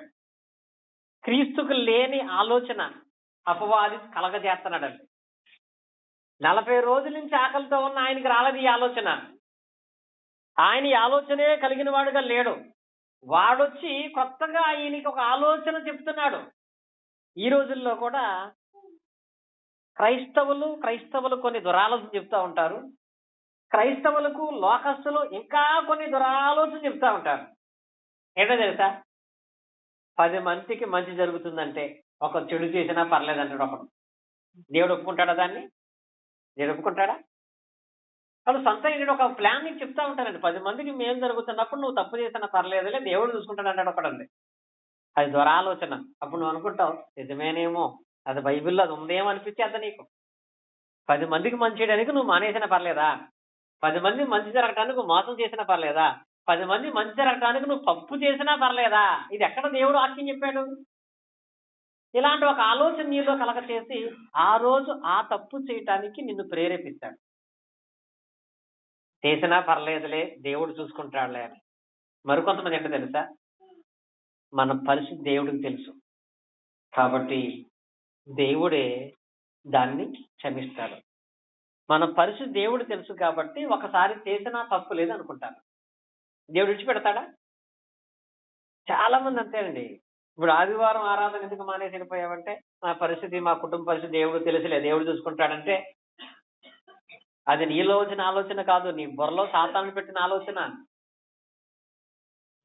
క్రీస్తుకు లేని ఆలోచన అపవాది కలగజేస్తున్నాడండి. 40 రోజుల నుంచి ఆకలితో ఉన్న ఆయనకి రాలేదు ఈ ఆలోచన. ఆయన ఈ ఆలోచనే కలిగిన వాడుగా లేడు. వాడొచ్చి కొత్తగా ఆయనకి ఒక ఆలోచన చెప్తున్నాడు. ఈ రోజుల్లో కూడా క్రైస్తవులు కొన్ని దురాలోచన చెప్తా ఉంటారు. క్రైస్తవులకు లోకస్తులు ఇంకా కొన్ని దురాలోచన చెప్తా ఉంటారు. ఏంటో తెలుసా? 10 మందికి మంచి జరుగుతుందంటే ఒక చెడు చేసినా పర్లేదంటాడు ఒకడు. దేవుడు ఒప్పుకుంటాడా దాన్ని? దేవుడు ఒప్పుకుంటాడా? వాళ్ళు సొంత ఇంటి ఒక ప్లాన్ నీకు చెప్తా ఉంటారండి. 10 మందికి మేలు జరుగుతున్నప్పుడు నువ్వు తప్పు చేసినా పర్లేదులే, దేవుడు చూసుకుంటాడు అంటాడు ఒకడండి. అది దురాలోచన. అప్పుడు నువ్వు అనుకుంటావు నిజమేనేమో, అది బైబిల్లో అది ఉందేమో అనిపించేద్దా నీకు. 10 మందికి మంచి చేయడానికి నువ్వు మానేసినా పర్లేదా? 10 మంది మంచి జరగటానికి నువ్వు మోసం చేసినా పర్లేదా? 10 మంది మంచి జరగటానికి నువ్వు తప్పు చేసినా పర్లేదా? ఇది ఎక్కడ దేవుడు వాక్యం చెప్పాడు? ఇలాంటి ఒక ఆలోచన నీలో కలగ చేసి ఆ రోజు ఆ తప్పు చేయటానికి నిన్ను ప్రేరేపిస్తాడు. చేసినా పర్లేదులే, దేవుడు చూసుకుంటాడులే అని. మరికొంతమంది ఏంటో తెలుసా? మన పరిస్థితి దేవుడికి తెలుసు కాబట్టి దేవుడే దాన్ని క్షమిస్తాడు. మన పరిస్థితి దేవుడు తెలుసు కాబట్టి ఒకసారి చేసినా తప్పు లేదు అనుకుంటాను. దేవుడు విడిచిపెడతాడా? చాలా మంది అంతేనండి. ఇప్పుడు ఆదివారం ఆరాధన ఎందుకు మానేసి వెళ్ళిపోయావంటే, మా పరిస్థితి, మా కుటుంబ పరిస్థితి దేవుడు తెలుసులే, దేవుడు చూసుకుంటాడంటే అది నీలో వచ్చిన ఆలోచన కాదు, నీ బుర్రలో సాతాను పెట్టిన ఆలోచన.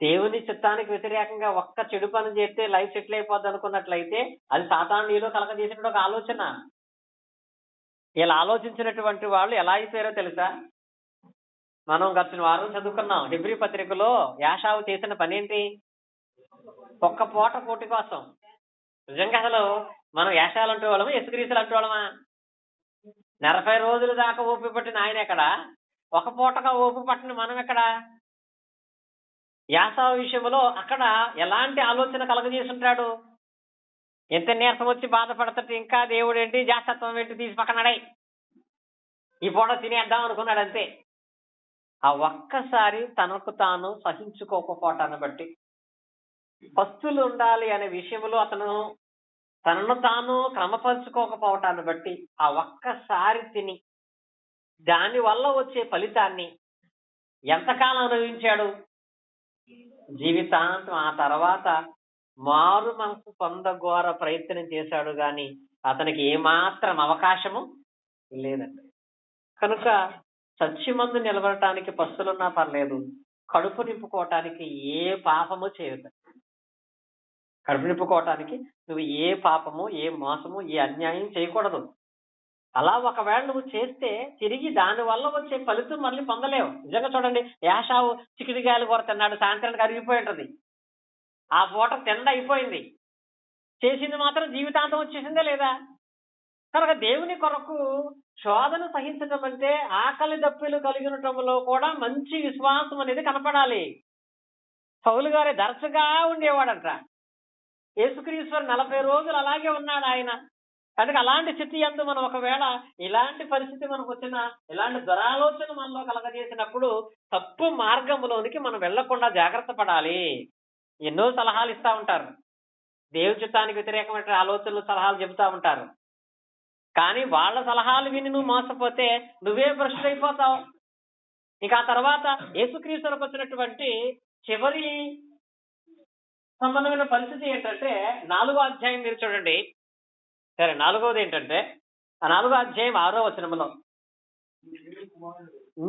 దేవుని చిత్తానికి వ్యతిరేకంగా ఒక్క చెడు పని చేస్తే లైఫ్ సెటిల్ అయిపోద్ది అనుకున్నట్లయితే అది సాతాను నీలో కలగజేసినటువంటి ఒక ఆలోచన. ఇలా ఆలోచించినటువంటి వాళ్ళు ఎలా అయిపోయారో తెలుసా? మనం గత వారం చదువుకున్నాం. హెబ్రీ పత్రికలో యాషావు చేసిన పని ఏంటి? ఒక్క పూట కోటి కోసం. నిజంగా అసలు మనం యాషాలు అంటూ వాళ్ళమా, యేసుక్రీస్తులు అంటూ వాళ్ళమా? 40 రోజుల దాకా ఓపిక పట్టిన ఆయన ఎక్కడ? ఒక పూటగా ఓపిక పట్టిన మనం ఎక్కడ? యాషావు విషయంలో అక్కడ ఎలాంటి ఆలోచన కలగజేస్తుంటాడు? ఎంత నీరసం వచ్చి బాధపడతాడు, ఇంకా దేవుడు ఏంటి జాస్తత్వం ఏంటి తీసి పక్కనడై ఈ పూట తినేద్దాం అనుకున్నాడు అంతే. ఆ ఒక్కసారి తనకు తాను సహించుకోకపోవటాన్ని బట్టి, పస్తులు ఉండాలి అనే విషయంలో అతను తనను తాను క్రమపరుచుకోకపోవటాన్ని బట్టి ఆ ఒక్కసారి తిని దాని వల్ల వచ్చే ఫలితాన్ని ఎంతకాలం అనుభవించాడు? జీవితాంతం. ఆ తర్వాత మారు మనసు పొందగోర ప్రయత్నం చేశాడు గాని అతనికి ఏమాత్రం అవకాశము లేదండి. కనుక సత్యమందు నిలబడటానికి పస్తులున్నా పర్లేదు, కడుపు నింపుకోవటానికి ఏ పాపము చేయదు. కడుపు నింపుకోవటానికి నువ్వు ఏ పాపము, ఏ మోసము, ఏ అన్యాయం చేయకూడదు. అలా ఒకవేళ నువ్వు చేస్తే తిరిగి దాని వల్ల వచ్చే ఫలితం మళ్ళీ పొందలేవు. నిజంగా చూడండి, యాషావు చికిడిగాయలు కూర తిన్నాడు, సాయంత్రానికి అరిగిపోయి ఉంటది. ఆ పూట తిండి అయిపోయింది, చేసింది మాత్రం జీవితాంతం వచ్చేసిందే లేదా? కనుక దేవుని కొరకు శోధన సహించటం అంటే ఆకలి దప్పిలు కలిగినటంలో కూడా మంచి విశ్వాసం అనేది కనపడాలి. పౌలు గారి దర్శగా ఉండేవాడంట. యేసుక్రీశ్వరు 40 రోజులు అలాగే ఉన్నాడు ఆయన. కనుక అలాంటి స్థితి యందు మనం ఒకవేళ ఇలాంటి పరిస్థితి మనకు వచ్చిన, ఇలాంటి దురాలోచన మనలో కలగజేసినప్పుడు తప్పు మార్గంలోనికి మనం వెళ్లకుండా జాగ్రత్త పడాలి. ఎన్నో సలహాలు ఇస్తా ఉంటారు, దేవుని చిత్తానికి వ్యతిరేకమైన ఆలోచనలు సలహాలు చెబుతా ఉంటారు. కానీ వాళ్ళ సలహాలు విని నువ్వు మోసపోతే నువ్వే భ్రష్టుడైపోతావు. ఇక ఆ తర్వాత యేసుక్రీస్తులకు వచ్చినటువంటి చివరి సంబంధమైన పరిస్థితి ఏంటంటే 4వ అధ్యాయం మీరు చూడండి. సరే, 4వది ఏంటంటే ఆ 4వ అధ్యాయం 6వ వచనంలో,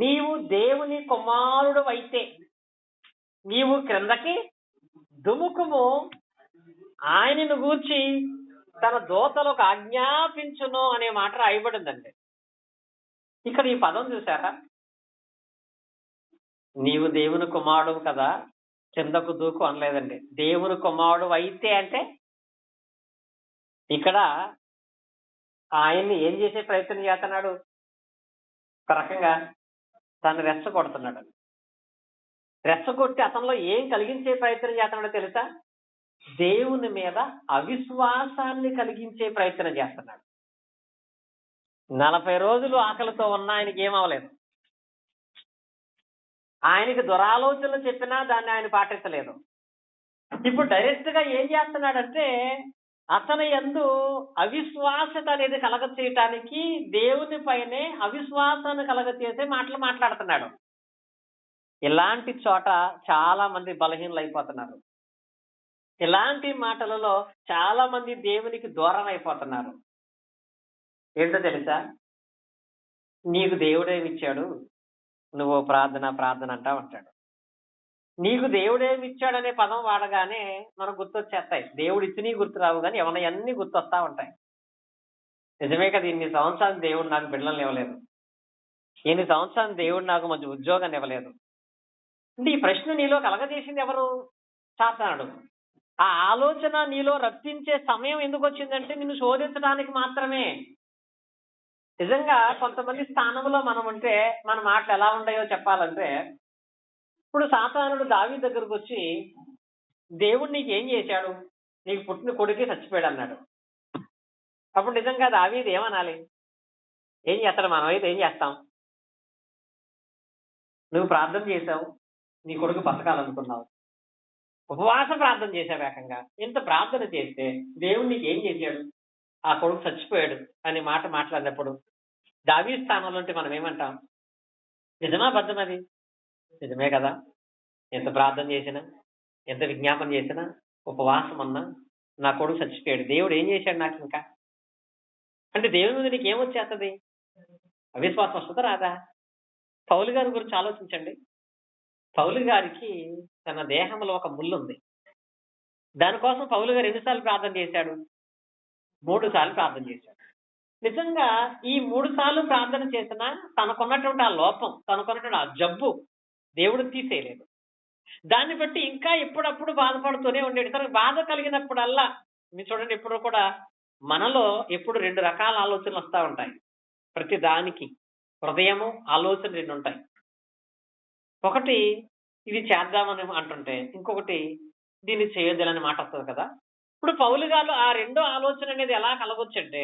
నీవు దేవుని కుమారుడు అయితే నీవు క్రిందకి దుముకుము, ఆయనను గూర్చి తన దూతలకు ఆజ్ఞాపించును అనే మాట రాయబడిందండి. ఇక్కడ ఈ పదం చూసారా? నీవు దేవుని కుమారుడు కదా, కిందకు దూకు అనలేదండి. దేవుని కుమారుడు అయితే అంటే ఇక్కడ ఆయన్ని ఏం చేసే ప్రయత్నం చేస్తున్నాడు? ఒక రకంగా తను రెచ్చగొడుతున్నాడు. రెచ్చగొట్టి అతనిలో ఏం కలిగించే ప్రయత్నం చేస్తున్నాడో తెలుసా? దేవుని మీద అవిశ్వాసాన్ని కలిగించే ప్రయత్నం చేస్తున్నాడు. 40 రోజులు ఆకలితో ఉన్న ఆయనకి ఏమవలేదు. ఆయనకి దురాలోచనలు చెప్పినా దాన్ని ఆయన పాటించలేదు. ఇప్పుడు డైరెక్ట్ గా ఏం చేస్తున్నాడంటే అతని యందు అవిశ్వాసత అనేది కలగ చేయటానికి దేవుని పైనే అవిశ్వాసాన్ని కలగచేసే మాటలు మాట్లాడుతున్నాడు. ఇలాంటి చోట చాలా మంది బలహీనలు అయిపోతున్నారు. ఇలాంటి మాటలలో చాలా మంది దేవునికి దూరం అయిపోతున్నారు. ఏంటో తెలుసా? నీకు దేవుడేమిచ్చాడు, నువ్వు ప్రార్థన అంటా ఉంటాడు. నీకు దేవుడేమిచ్చాడనే పదం వాడగానే మనకు గుర్తొచ్చేస్తాయి. దేవుడు ఇచ్చినవి గుర్తు రావు, కానీ ఎవరన్నీ గుర్తొస్తా ఉంటాయి. నిజమే కదా, ఇన్ని సంవత్సరాలు దేవుడు నాకు బిడ్డలను ఇవ్వలేదు, ఇన్ని సంవత్సరాలు దేవుడు నాకు మంచి ఉద్యోగాన్ని ఇవ్వలేదు అంటే ఈ ప్రశ్న నీలో కలగజేసింది ఎవరు? సాతానుడు. ఆ ఆలోచన నీలో రప్పించే సమయం ఎందుకు వచ్చిందంటే నిన్ను శోధించడానికి మాత్రమే. నిజంగా కొంతమంది స్థానంలో మనం ఉంటే మన మాటలు ఎలా ఉంటాయో చెప్పాలంటే, ఇప్పుడు సాతానుడు దావీదు దగ్గరకు వచ్చి దేవుడు నీకు ఏం చేశాడు, నీకు పుట్టిన కొడుకే చచ్చిపోయాడు అన్నాడు. అప్పుడు నిజంగా దావీదు ఏమనాలి? ఏం చేస్తాడు? మనం అయితే ఏం చేస్తాం? నువ్వు ప్రార్థన చేశావు, నీ కొడుకు బతకాలనుకున్నావు, ఉపవాస ప్రార్థన చేశావు. ఏకంగా ఇంత ప్రార్థన చేస్తే దేవుడు నీకు ఏం చేశాడు? ఆ కొడుకు చచ్చిపోయాడు అనే మాట మాట్లాడినప్పుడు దావీదు స్థానంలో ఉంటే మనం ఏమంటాం? నిజమా అబద్ధం? అది నిజమే కదా. ఎంత ప్రార్థన చేసినా, ఎంత విజ్ఞాపన చేసినా, ఉపవాసం అన్నా నా కొడుకు చచ్చిపోయాడు, దేవుడు ఏం చేశాడు నాకు ఇంకా అంటే దేవుని మీద నీకు ఏమొచ్చేస్తుంది? అవిశ్వాసం వస్తుందా రాదా? పౌలు గారి గురించి ఆలోచించండి. పౌలు గారికి తన దేహంలో ఒక ముళ్ళు ఉంది. దానికోసం పౌలు గారు ఎన్నిసార్లు ప్రార్థన చేశాడు? 3 సార్లు ప్రార్థన చేశాడు. నిజంగా ఈ 3 సార్లు ప్రార్థన చేసినా తనకున్నటువంటి ఆ లోపం, తనకున్నటువంటి ఆ జబ్బు దేవుడు తీసేయలేదు. దాన్ని బట్టి ఇంకా ఎప్పుడప్పుడు బాధపడుతూనే ఉండేది. తనకు బాధ కలిగినప్పుడల్లా మీరు చూడండి, ఎప్పుడు కూడా మనలో ఎప్పుడు 2 రకాల ఆలోచనలు వస్తూ ఉంటాయి. ప్రతి దానికి హృదయము, ఆలోచన 2 ఉంటాయి. ఒకటి ఇది చేద్దామని అంటుంటే, ఇంకొకటి దీన్ని చేయొద్దని మాట వస్తుంది కదా. ఇప్పుడు పౌలు గారు ఆ 2 ఆలోచన అనేది ఎలా కలగొచ్చంటే,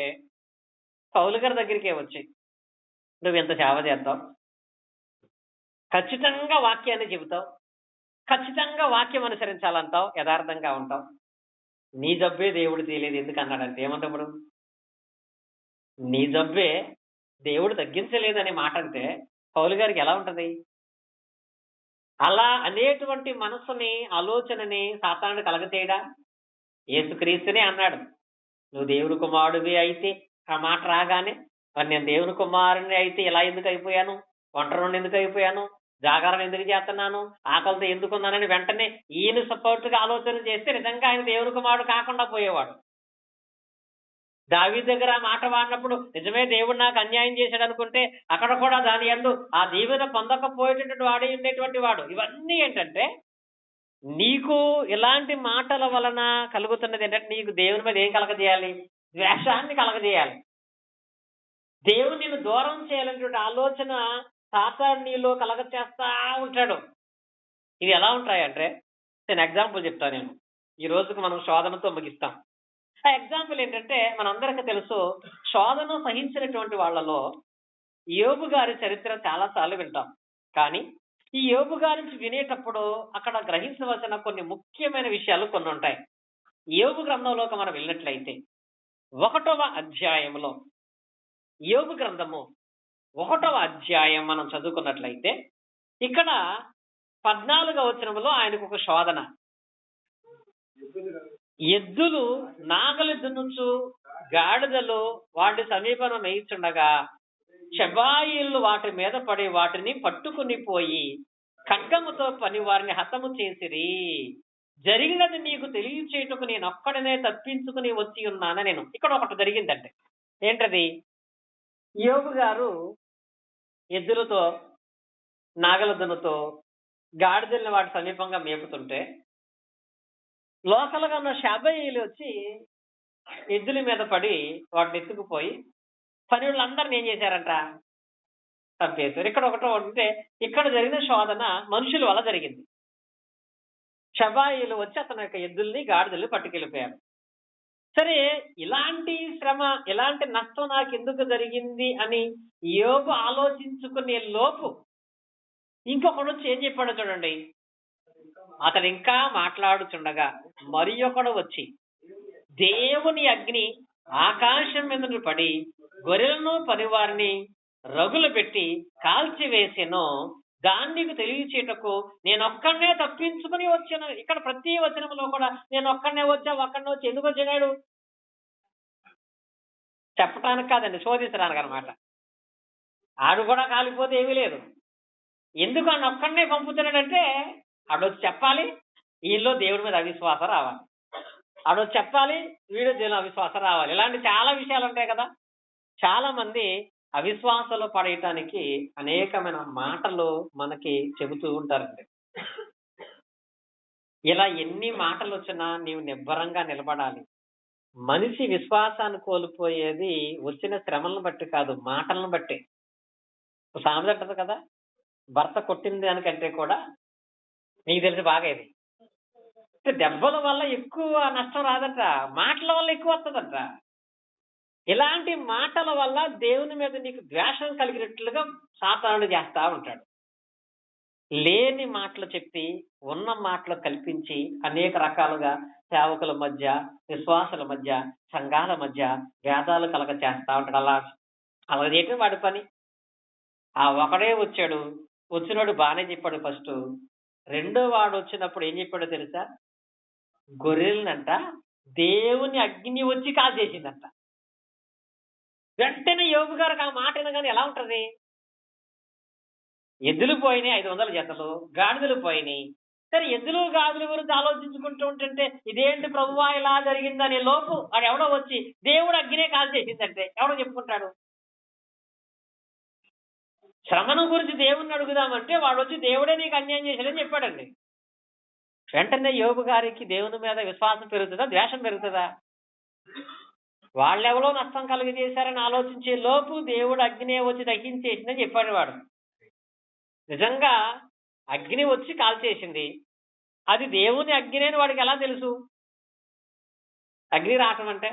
పౌలు గారి దగ్గరికే వచ్చి నువ్వు ఎంత సేవ చేస్తావు, ఖచ్చితంగా వాక్యాన్ని చెబుతావు, ఖచ్చితంగా వాక్యం అనుసరించాలంటావు, యథార్థంగా ఉంటావు, నీ జబ్బే దేవుడు తెలియదు ఎందుకు అన్నాడంటే ఏమంటాడు? నీ జబ్బే దేవుడు తగ్గించలేదనే మాట అంటే పౌలు గారికి ఎలా ఉంటది? అలా అనేటువంటి మనసుని, ఆలోచనని సాతానుడు కలగచేయడా? యేసుక్రీస్తునే అన్నాడు, నువ్వు దేవుని కుమారుడివి అయితే, ఆ మాట రాగానే మరి నేను దేవుని కుమారుని అయితే ఇలా ఎందుకు అయిపోయాను, ఒంటరి ఎందుకు అయిపోయాను, జాగరణ ఎందుకు చేస్తున్నాను, ఆకలితో ఎందుకున్నానని వెంటనే ఈయన సపోర్ట్గా ఆలోచన చేస్తే నిజంగా ఆయన దేవుని కుమారుడు కాకుండా పోయేవాడు. దావీదు దగ్గర ఆ మాట వాడినప్పుడు నిజమే దేవుడు నాకు అన్యాయం చేశాడు అనుకుంటే అక్కడ కూడా దాని యందు ఆ దీవెన పొందకపోయేటటువంటి వాడే ఉండేటువంటి వాడు. ఇవన్నీ ఏంటంటే నీకు ఇలాంటి మాటల వలన కలుగుతున్నది ఏంటంటే నీకు దేవుని మీద ఏం కలగజేయాలి? ద్వేషాన్ని కలగజేయాలి. దేవుని నిన్ను దూరం చేయాలనేటువంటి ఆలోచన సాతాను నీలో కలగ చేస్తా ఉంటాడు. ఇది ఎలా ఉంటాయంటే నేను ఎగ్జాంపుల్ చెప్తాను నేను. ఈ రోజుకు మనం శోధనతో ముగిస్తాం. ఆ ఎగ్జాంపుల్ ఏంటంటే మనందరికీ తెలుసు, శోధన సహించినటువంటి వాళ్ళలో యోబు గారి చరిత్ర చాలా సార్లు వింటాం. కానీ ఈ యోబు గారి నుంచి వినేటప్పుడు అక్కడ గ్రహించవలసిన కొన్ని ముఖ్యమైన విషయాలు కొన్ని ఉంటాయి. యోబు గ్రంథంలోకి మనం వెళ్ళినట్లయితే 1వ అధ్యాయంలో, యోబు గ్రంథము 1వ అధ్యాయం మనం చదువుకున్నట్లయితే ఇక్కడ 14వ వచనంలో ఆయనకు ఒక శోధన. ఎద్దులు నాగలి దున్నుచు గాడిదలు వాటి సమీపన మేయిచుండగా షబాయిలు వాటి మీద పడి వాటిని పట్టుకుని పోయి ఖడ్గముతో పని వారిని హతము చేసిరి. జరిగినది నీకు తెలియచేయటకు నేను ఒక్కడనే తప్పించుకుని వచ్చి ఉన్నాను. నేను ఇక్కడ ఒకటి జరిగిందంటే ఏంటది? యోబు గారు ఎద్దులతో నాగల దున్నుతో గాడిదల్ని వాటి సమీపంగా మేపుతుంటే లోకల్గా ఉన్న షాబయిలు వచ్చి ఎద్దుల మీద పడి వాటిని ఎత్తుకుపోయి పని వాళ్ళందరిని ఏం చేశారంట? చంపేశారు. ఇక్కడ ఒకటో ఉంటే ఇక్కడ జరిగిన శోధన మనుషుల వల్ల జరిగింది. షబాయిలు వచ్చి అతని యొక్క ఎద్దుల్ని గాడిదల్ని పట్టుకెళ్ళిపోయారు. సరే, ఇలాంటి శ్రమ, ఇలాంటి నష్టం నాకు ఎందుకు జరిగింది అని యోబు ఆలోచించుకునే లోపు ఇంకొకడు వచ్చి ఏం చెప్పాడో చూడండి. అతడు ఇంకా మాట్లాడుచుండగా మరి ఒకడు వచ్చి దేవుని అగ్ని ఆకాశం మీద పడి గొర్రెలను పనివారిని రగులు పెట్టి కాల్చివేసెను. దానికి తెలియచేటకు నేను ఒక్కడనే తప్పించుకుని వచ్చాను. ఇక్కడ ప్రతి వచనంలో కూడా నేను ఒక్కడనే వచ్చి ఎందుకు వచ్చాడు? చెప్పటానికి కాదండి, శోధించడానికి అనమాట. ఆడు కూడా కాలిపోతే ఏమీ లేదు. ఎందుకు ఆయన ఒక్కడనే పంపుతున్నాడంటే ఆడొచ్చి చెప్పాలి వీళ్ళు దేవుడి మీద అవిశ్వాసం రావాలి, ఆడొచ్చి చెప్పాలి వీడు దేవుని అవిశ్వాసం రావాలి. ఇలాంటి చాలా విషయాలు ఉంటాయి కదా. చాలా మంది అవిశ్వాసాలు పడేయటానికి అనేకమైన మాటలు మనకి చెబుతూ ఉంటారండి. ఇలా ఎన్ని మాటలు వచ్చినా నీవు నిబ్బరంగా నిలబడాలి. మనిషి విశ్వాసాన్ని కోల్పోయేది వచ్చిన శ్రమలను బట్టి కాదు, మాటలను బట్టి. సామెత అంటది కదా, భర్త కొట్టిన దానికంటే కూడా నీకు తెలిసి బాగా ఇది దెబ్బల వల్ల ఎక్కువ నష్టం రాదట, మాటల వల్ల ఎక్కువ వస్తుందట. ఇలాంటి మాటల వల్ల దేవుని మీద నీకు ద్వేషం కలిగినట్లుగా సాతానుడు చేస్తా ఉంటాడు. లేని మాటలు చెప్పి ఉన్న మాటలు కల్పించి అనేక రకాలుగా సేవకుల మధ్య, విశ్వాసుల మధ్య, సంఘాల మధ్య భేదాలు కలగ చేస్తా ఉంటాడు. అలా చేయటం వాడి పని. ఆ ఒకడే వచ్చాడు, వచ్చినోడు బాగానే చెప్పాడు ఫస్ట్. రెండో వాడు వచ్చినప్పుడు ఏం చెప్పాడో తెలుసా? గొర్రెలనంట దేవుని అగ్ని వచ్చి కాల్చేసిందంట. వెంటనే యోబు గారికి ఆ మాట వినగానే ఎలా ఉంటది? ఎద్దులు పోయినాయి 500 జతలు, గాడిదలు పోయినాయి. సరే, ఎద్దులు గాడిదల గురించి ఆలోచించుకుంటూ ఉంటుంటే ఇదేంటి ప్రభువా ఇలా జరిగిందనే లోపు వాడు ఎవడో వచ్చి దేవుడు అగ్నే కాల్చేసిందంటే ఎవడో చెప్పుకుంటాడు? శ్రమను గురించి దేవుణ్ణి అడుగుదామంటే వాడు వచ్చి దేవుడే నీకు అన్యాయం చేశాడని చెప్పాడండి. వెంటనే యోబు గారికి దేవుని మీద విశ్వాసం పెరుగుతుందా, ద్వేషం పెరుగుతుందా? వాళ్ళెవరో నష్టం కలిగజేశారని ఆలోచించే లోపు దేవుడు అగ్ని వచ్చి దహించేసిందని చెప్పాడు వాడు. నిజంగా అగ్ని వచ్చి కాల్చేసింది, అది దేవుని అగ్ని అని వాడికి ఎలా తెలుసు? అగ్ని రావటం అంటే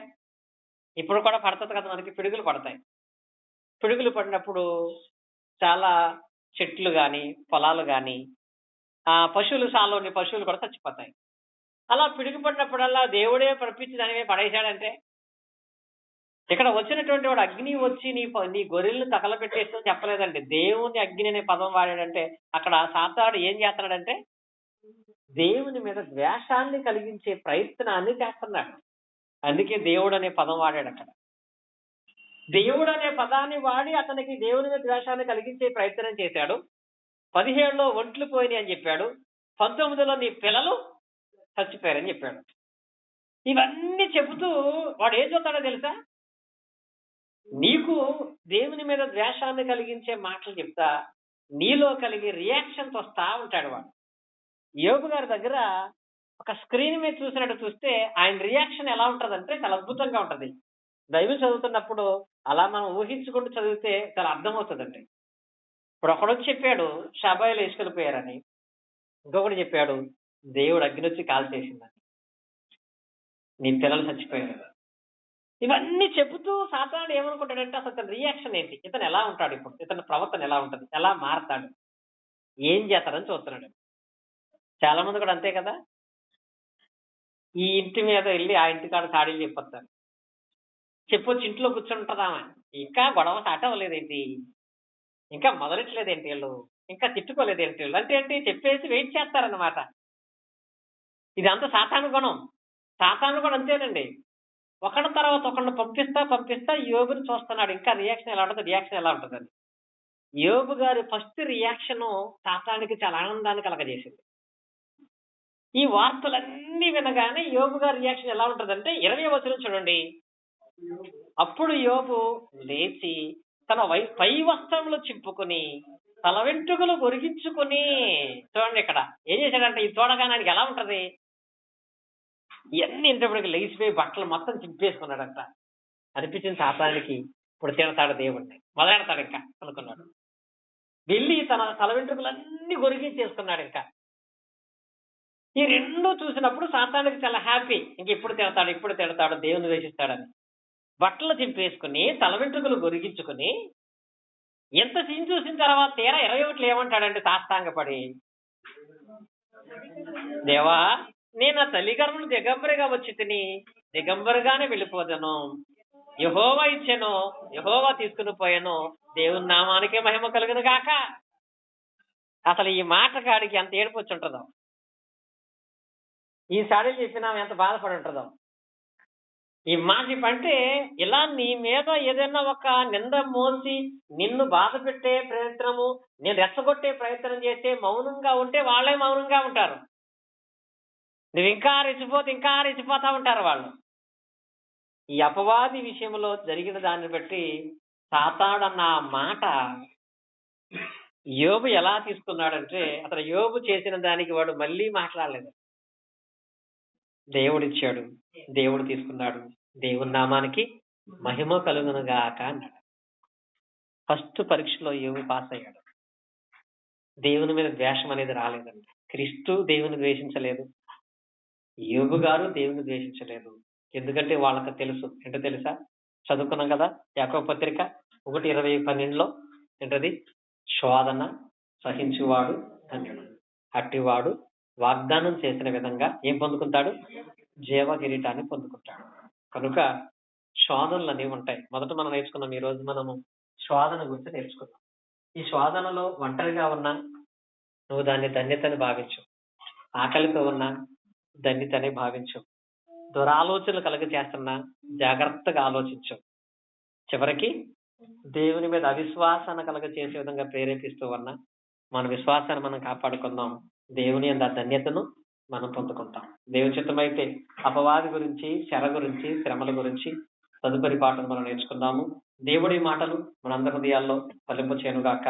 ఇప్పుడు కూడా పడుతుంది కదా, మనకి పిడుగులు పడతాయి. పిడుగులు పడినప్పుడు చాలా చెట్లు కానీ పొలాలు కానీ పశువులు సాలోని పశువులు కూడా చచ్చిపోతాయి. అలా పిడుగు పడినప్పుడల్లా దేవుడే ప్రపించి దాని మీద పడేశాడంటే, ఇక్కడ వచ్చినటువంటి వాడు అగ్ని వచ్చి నీ గొర్రెలను తగలబెట్టేస్తూ చెప్పలేదండి. దేవుని అగ్ని అనే పదం వాడాడంటే అక్కడ సాతానుడు ఏం చేస్తున్నాడంటే దేవుని మీద ద్వేషాన్ని కలిగించే ప్రయత్నాన్ని చేస్తున్నాడు. అందుకే దేవుడు అనే పదం వాడాడు అక్కడ. దేవుడు అనే పదాన్ని వాడి అతనికి దేవుని మీద ద్వేషాన్ని కలిగించే ప్రయత్నం చేశాడు. 17లో ఒంట్లు పోయినాయి అని చెప్పాడు. 19లో నీ పిల్లలు చచ్చిపోయారని చెప్పాడు. ఇవన్నీ చెబుతూ వాడు ఏం చూస్తాడో తెలుసా? నీకు దేవుని మీద ద్వేషాన్ని కలిగించే మాటలు చెప్తా నీలో కలిగే రియాక్షన్స్ వస్తా ఉంటాడు వాడు. యోబు గారి దగ్గర ఒక స్క్రీన్ మీద చూసినట్టు చూస్తే ఆయన రియాక్షన్ ఎలా ఉంటదంటే చాలా అద్భుతంగా ఉంటది. బైబిల్ చదువుతున్నప్పుడు అలా మనం ఊహించుకుంటూ చదివితే చాలా అర్థమవుతదండి. ఇప్పుడు ఒకడొచ్చి చెప్పాడు షాబాయిలు వేసుకెళ్ళిపోయారని. ఇంకొకడు చెప్పాడు దేవుడు అగ్నొచ్చి కాల్చేసిందని. నీ పిల్లలు చచ్చిపోయారు. ఇవన్నీ చెబుతూ సాతానుడు ఏమనుకుంటాడంటే అసలు ఇతని రియాక్షన్ ఏంటి? ఇతను ఎలా ఉంటాడు ఇప్పుడు? ఇతని ప్రవర్తన ఎలా ఉంటది? ఎలా మారతాడు? ఏం చేస్తాడని చూస్తున్నాడు. చాలా మంది కూడా అంతే కదా! ఈ ఇంటి మీద ఎళ్లి ఆ ఇంటికాడ చాడీలు చెప్పొస్తారు. చెప్పొచ్చి ఇంట్లో కూర్చుంటదామె. ఇంకా గొడవ స్టార్ట్ అవ్వలేదేంటి? ఇంకా మొదలెట్టలేదేంటి ఈళ్ళు? ఇంకా తిట్టుకోలేదేంటి ఈళ్ళు? అంటే ఏంటి? చెప్పేసి వెయిట్ చేస్తారన్నమాట. ఇదంతా సాతాను గుణం. సాతాను కూడా అంతేనండి. ఒకడి తర్వాత ఒకడిని పంపిస్తా యోబుని చూస్తున్నాడు. ఇంకా రియాక్షన్ ఎలా ఉంటది? రియాక్షన్ ఎలా ఉంటదని. యోబు గారి ఫస్ట్ రియాక్షను సాతానుడికి చాలా ఆనందాన్ని కలగజేసింది. ఈ వార్తలన్నీ వినగానే యోబు గారి రియాక్షన్ ఎలా ఉంటదంటే 20వ వచనం చూడండి. అప్పుడు యోబు లేచి తన పై వస్త్రములు చింపుకొని తల వెంట్రుకలు గొరిగించుకొని చూడండి ఇక్కడ ఏం చేశాడంటే ఇది చూడగానే ఆయనకి ఎలా ఉంటది? ఇవన్నీ ఇంతప్పటికి లేచిపోయి బట్టలు మొత్తం చింపేసుకున్నాడంట. అనిపించింది సాతానుడికి ఇప్పుడు తిడతాడు దేవుణ్ణి. మొదలెడతాడు ఇంకా అనుకున్నాడు. వెళ్ళి తన తల వెంట్రుకలన్నీ గొరిగించేసుకున్నాడు ఇంకా. ఈ రెండు చూసినప్పుడు సాతానుడికి చాలా హ్యాపీ. ఇంక ఇప్పుడు తిడతాడు దేవుని ద్వేషిస్తాడని. బట్టలు చింపేసుకుని తల వెంట్రుకలు గొరిగించుకుని ఎంత సీన్ చూసిన తర్వాత తీరా 21 ఏమంటాడంటే సాష్టాంగపడి, దేవా నేను ఆ తల్లి గర్భంలో దిగంబరిగా వచ్చి తిని దిగంబరిగానే వెళ్ళిపోదను. యెహోవా ఇచ్చెను, యెహోవా తీసుకుని పోయాను, దేవుని నామానికే మహిమ కలుగును గాక. అసలు ఈ మాట కాడికి ఎంత ఏడుపు వచ్చి ఉంటుందో, ఈ సాడీలు చెప్పినా ఎంత బాధపడి ఉంటుందో. ఈ మాట అంటే ఇలా నీ మీద ఏదైనా ఒక నింద మోసి నిన్ను బాధ పెట్టే ప్రయత్నము, నేను రెచ్చగొట్టే ప్రయత్నం చేస్తే మౌనంగా ఉంటే వాళ్ళే మౌనంగా ఉంటారు. నువ్వు ఇంకా రెచ్చిపోతా ఉంటారు వాళ్ళు. ఈ అపవాది విషయంలో జరిగిన దాన్ని బట్టి సాతాడన్న ఆ మాట యోబు ఎలా తీసుకున్నాడంటే అసలు యోబు చేసిన దానికి వాడు మళ్ళీ మాట్లాడలేదు. దేవుడిచ్చాడు, దేవుడు తీసుకున్నాడు, దేవుని నామానికి మహిమ కలుగును గాక అన్నాడు. ఫస్ట్ పరీక్షలో యోబు పాస్ అయ్యాడు. దేవుని మీద ద్వేషం అనేది రాలేదండి. క్రీస్తు దేవుని ద్వేషించలేదు, యోబు గారు దేవుని ద్వేషించలేదు. ఎందుకంటే వాళ్ళకి తెలుసు. ఏంటో తెలుసా? చదువుకున్నాం కదా యాకోబు పత్రిక 1:20-12 ఏంటది? శోధన సహించువాడు ధన్యుడు, అట్టివాడు వాగ్దానం చేసిన విధంగా ఏం పొందుకుంటాడు? జీవ కిరీటాన్ని పొందుకుంటాడు. కనుక శోధనలు అనేవి ఉంటాయి. మొదట మనం నేర్చుకున్నాం. ఈ రోజు మనము శోధన గురించి నేర్చుకున్నాం. ఈ శోధనలో ఒంటరిగా ఉన్నా నువ్వు దాన్ని ధన్యతని భావించు. ఆకలితో ఉన్నా ధన్యతని భావించు. దురాలోచనలు కలుగ చేస్తున్నా జాగ్రత్తగా ఆలోచించు. చివరికి దేవుని మీద అవిశ్వాసాన్ని కలుగ చేసే విధంగా ప్రేరేపిస్తూ ఉన్నా మన విశ్వాసాన్ని మనం కాపాడుకుందాం. దేవుని యందు ఆ ధన్యతను మనం పొందుకుంటాం. దేవుని చిత్తమైతే అపవాది గురించి, శర గురించి, శ్రమల గురించి తదుపరి పాఠం మనం నేర్చుకుందాము. దేవుడి మాటలు మనందరి హృదయాల్లో ఫలింప చేయనుగాక.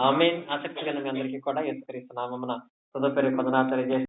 ఆమేన్. ఆసక్తి కలిగిన మీ అందరికీ కూడా యేసుక్రీస్తు నామమున తదుపరి వందనాలు తెలియజేస్తున్నాను.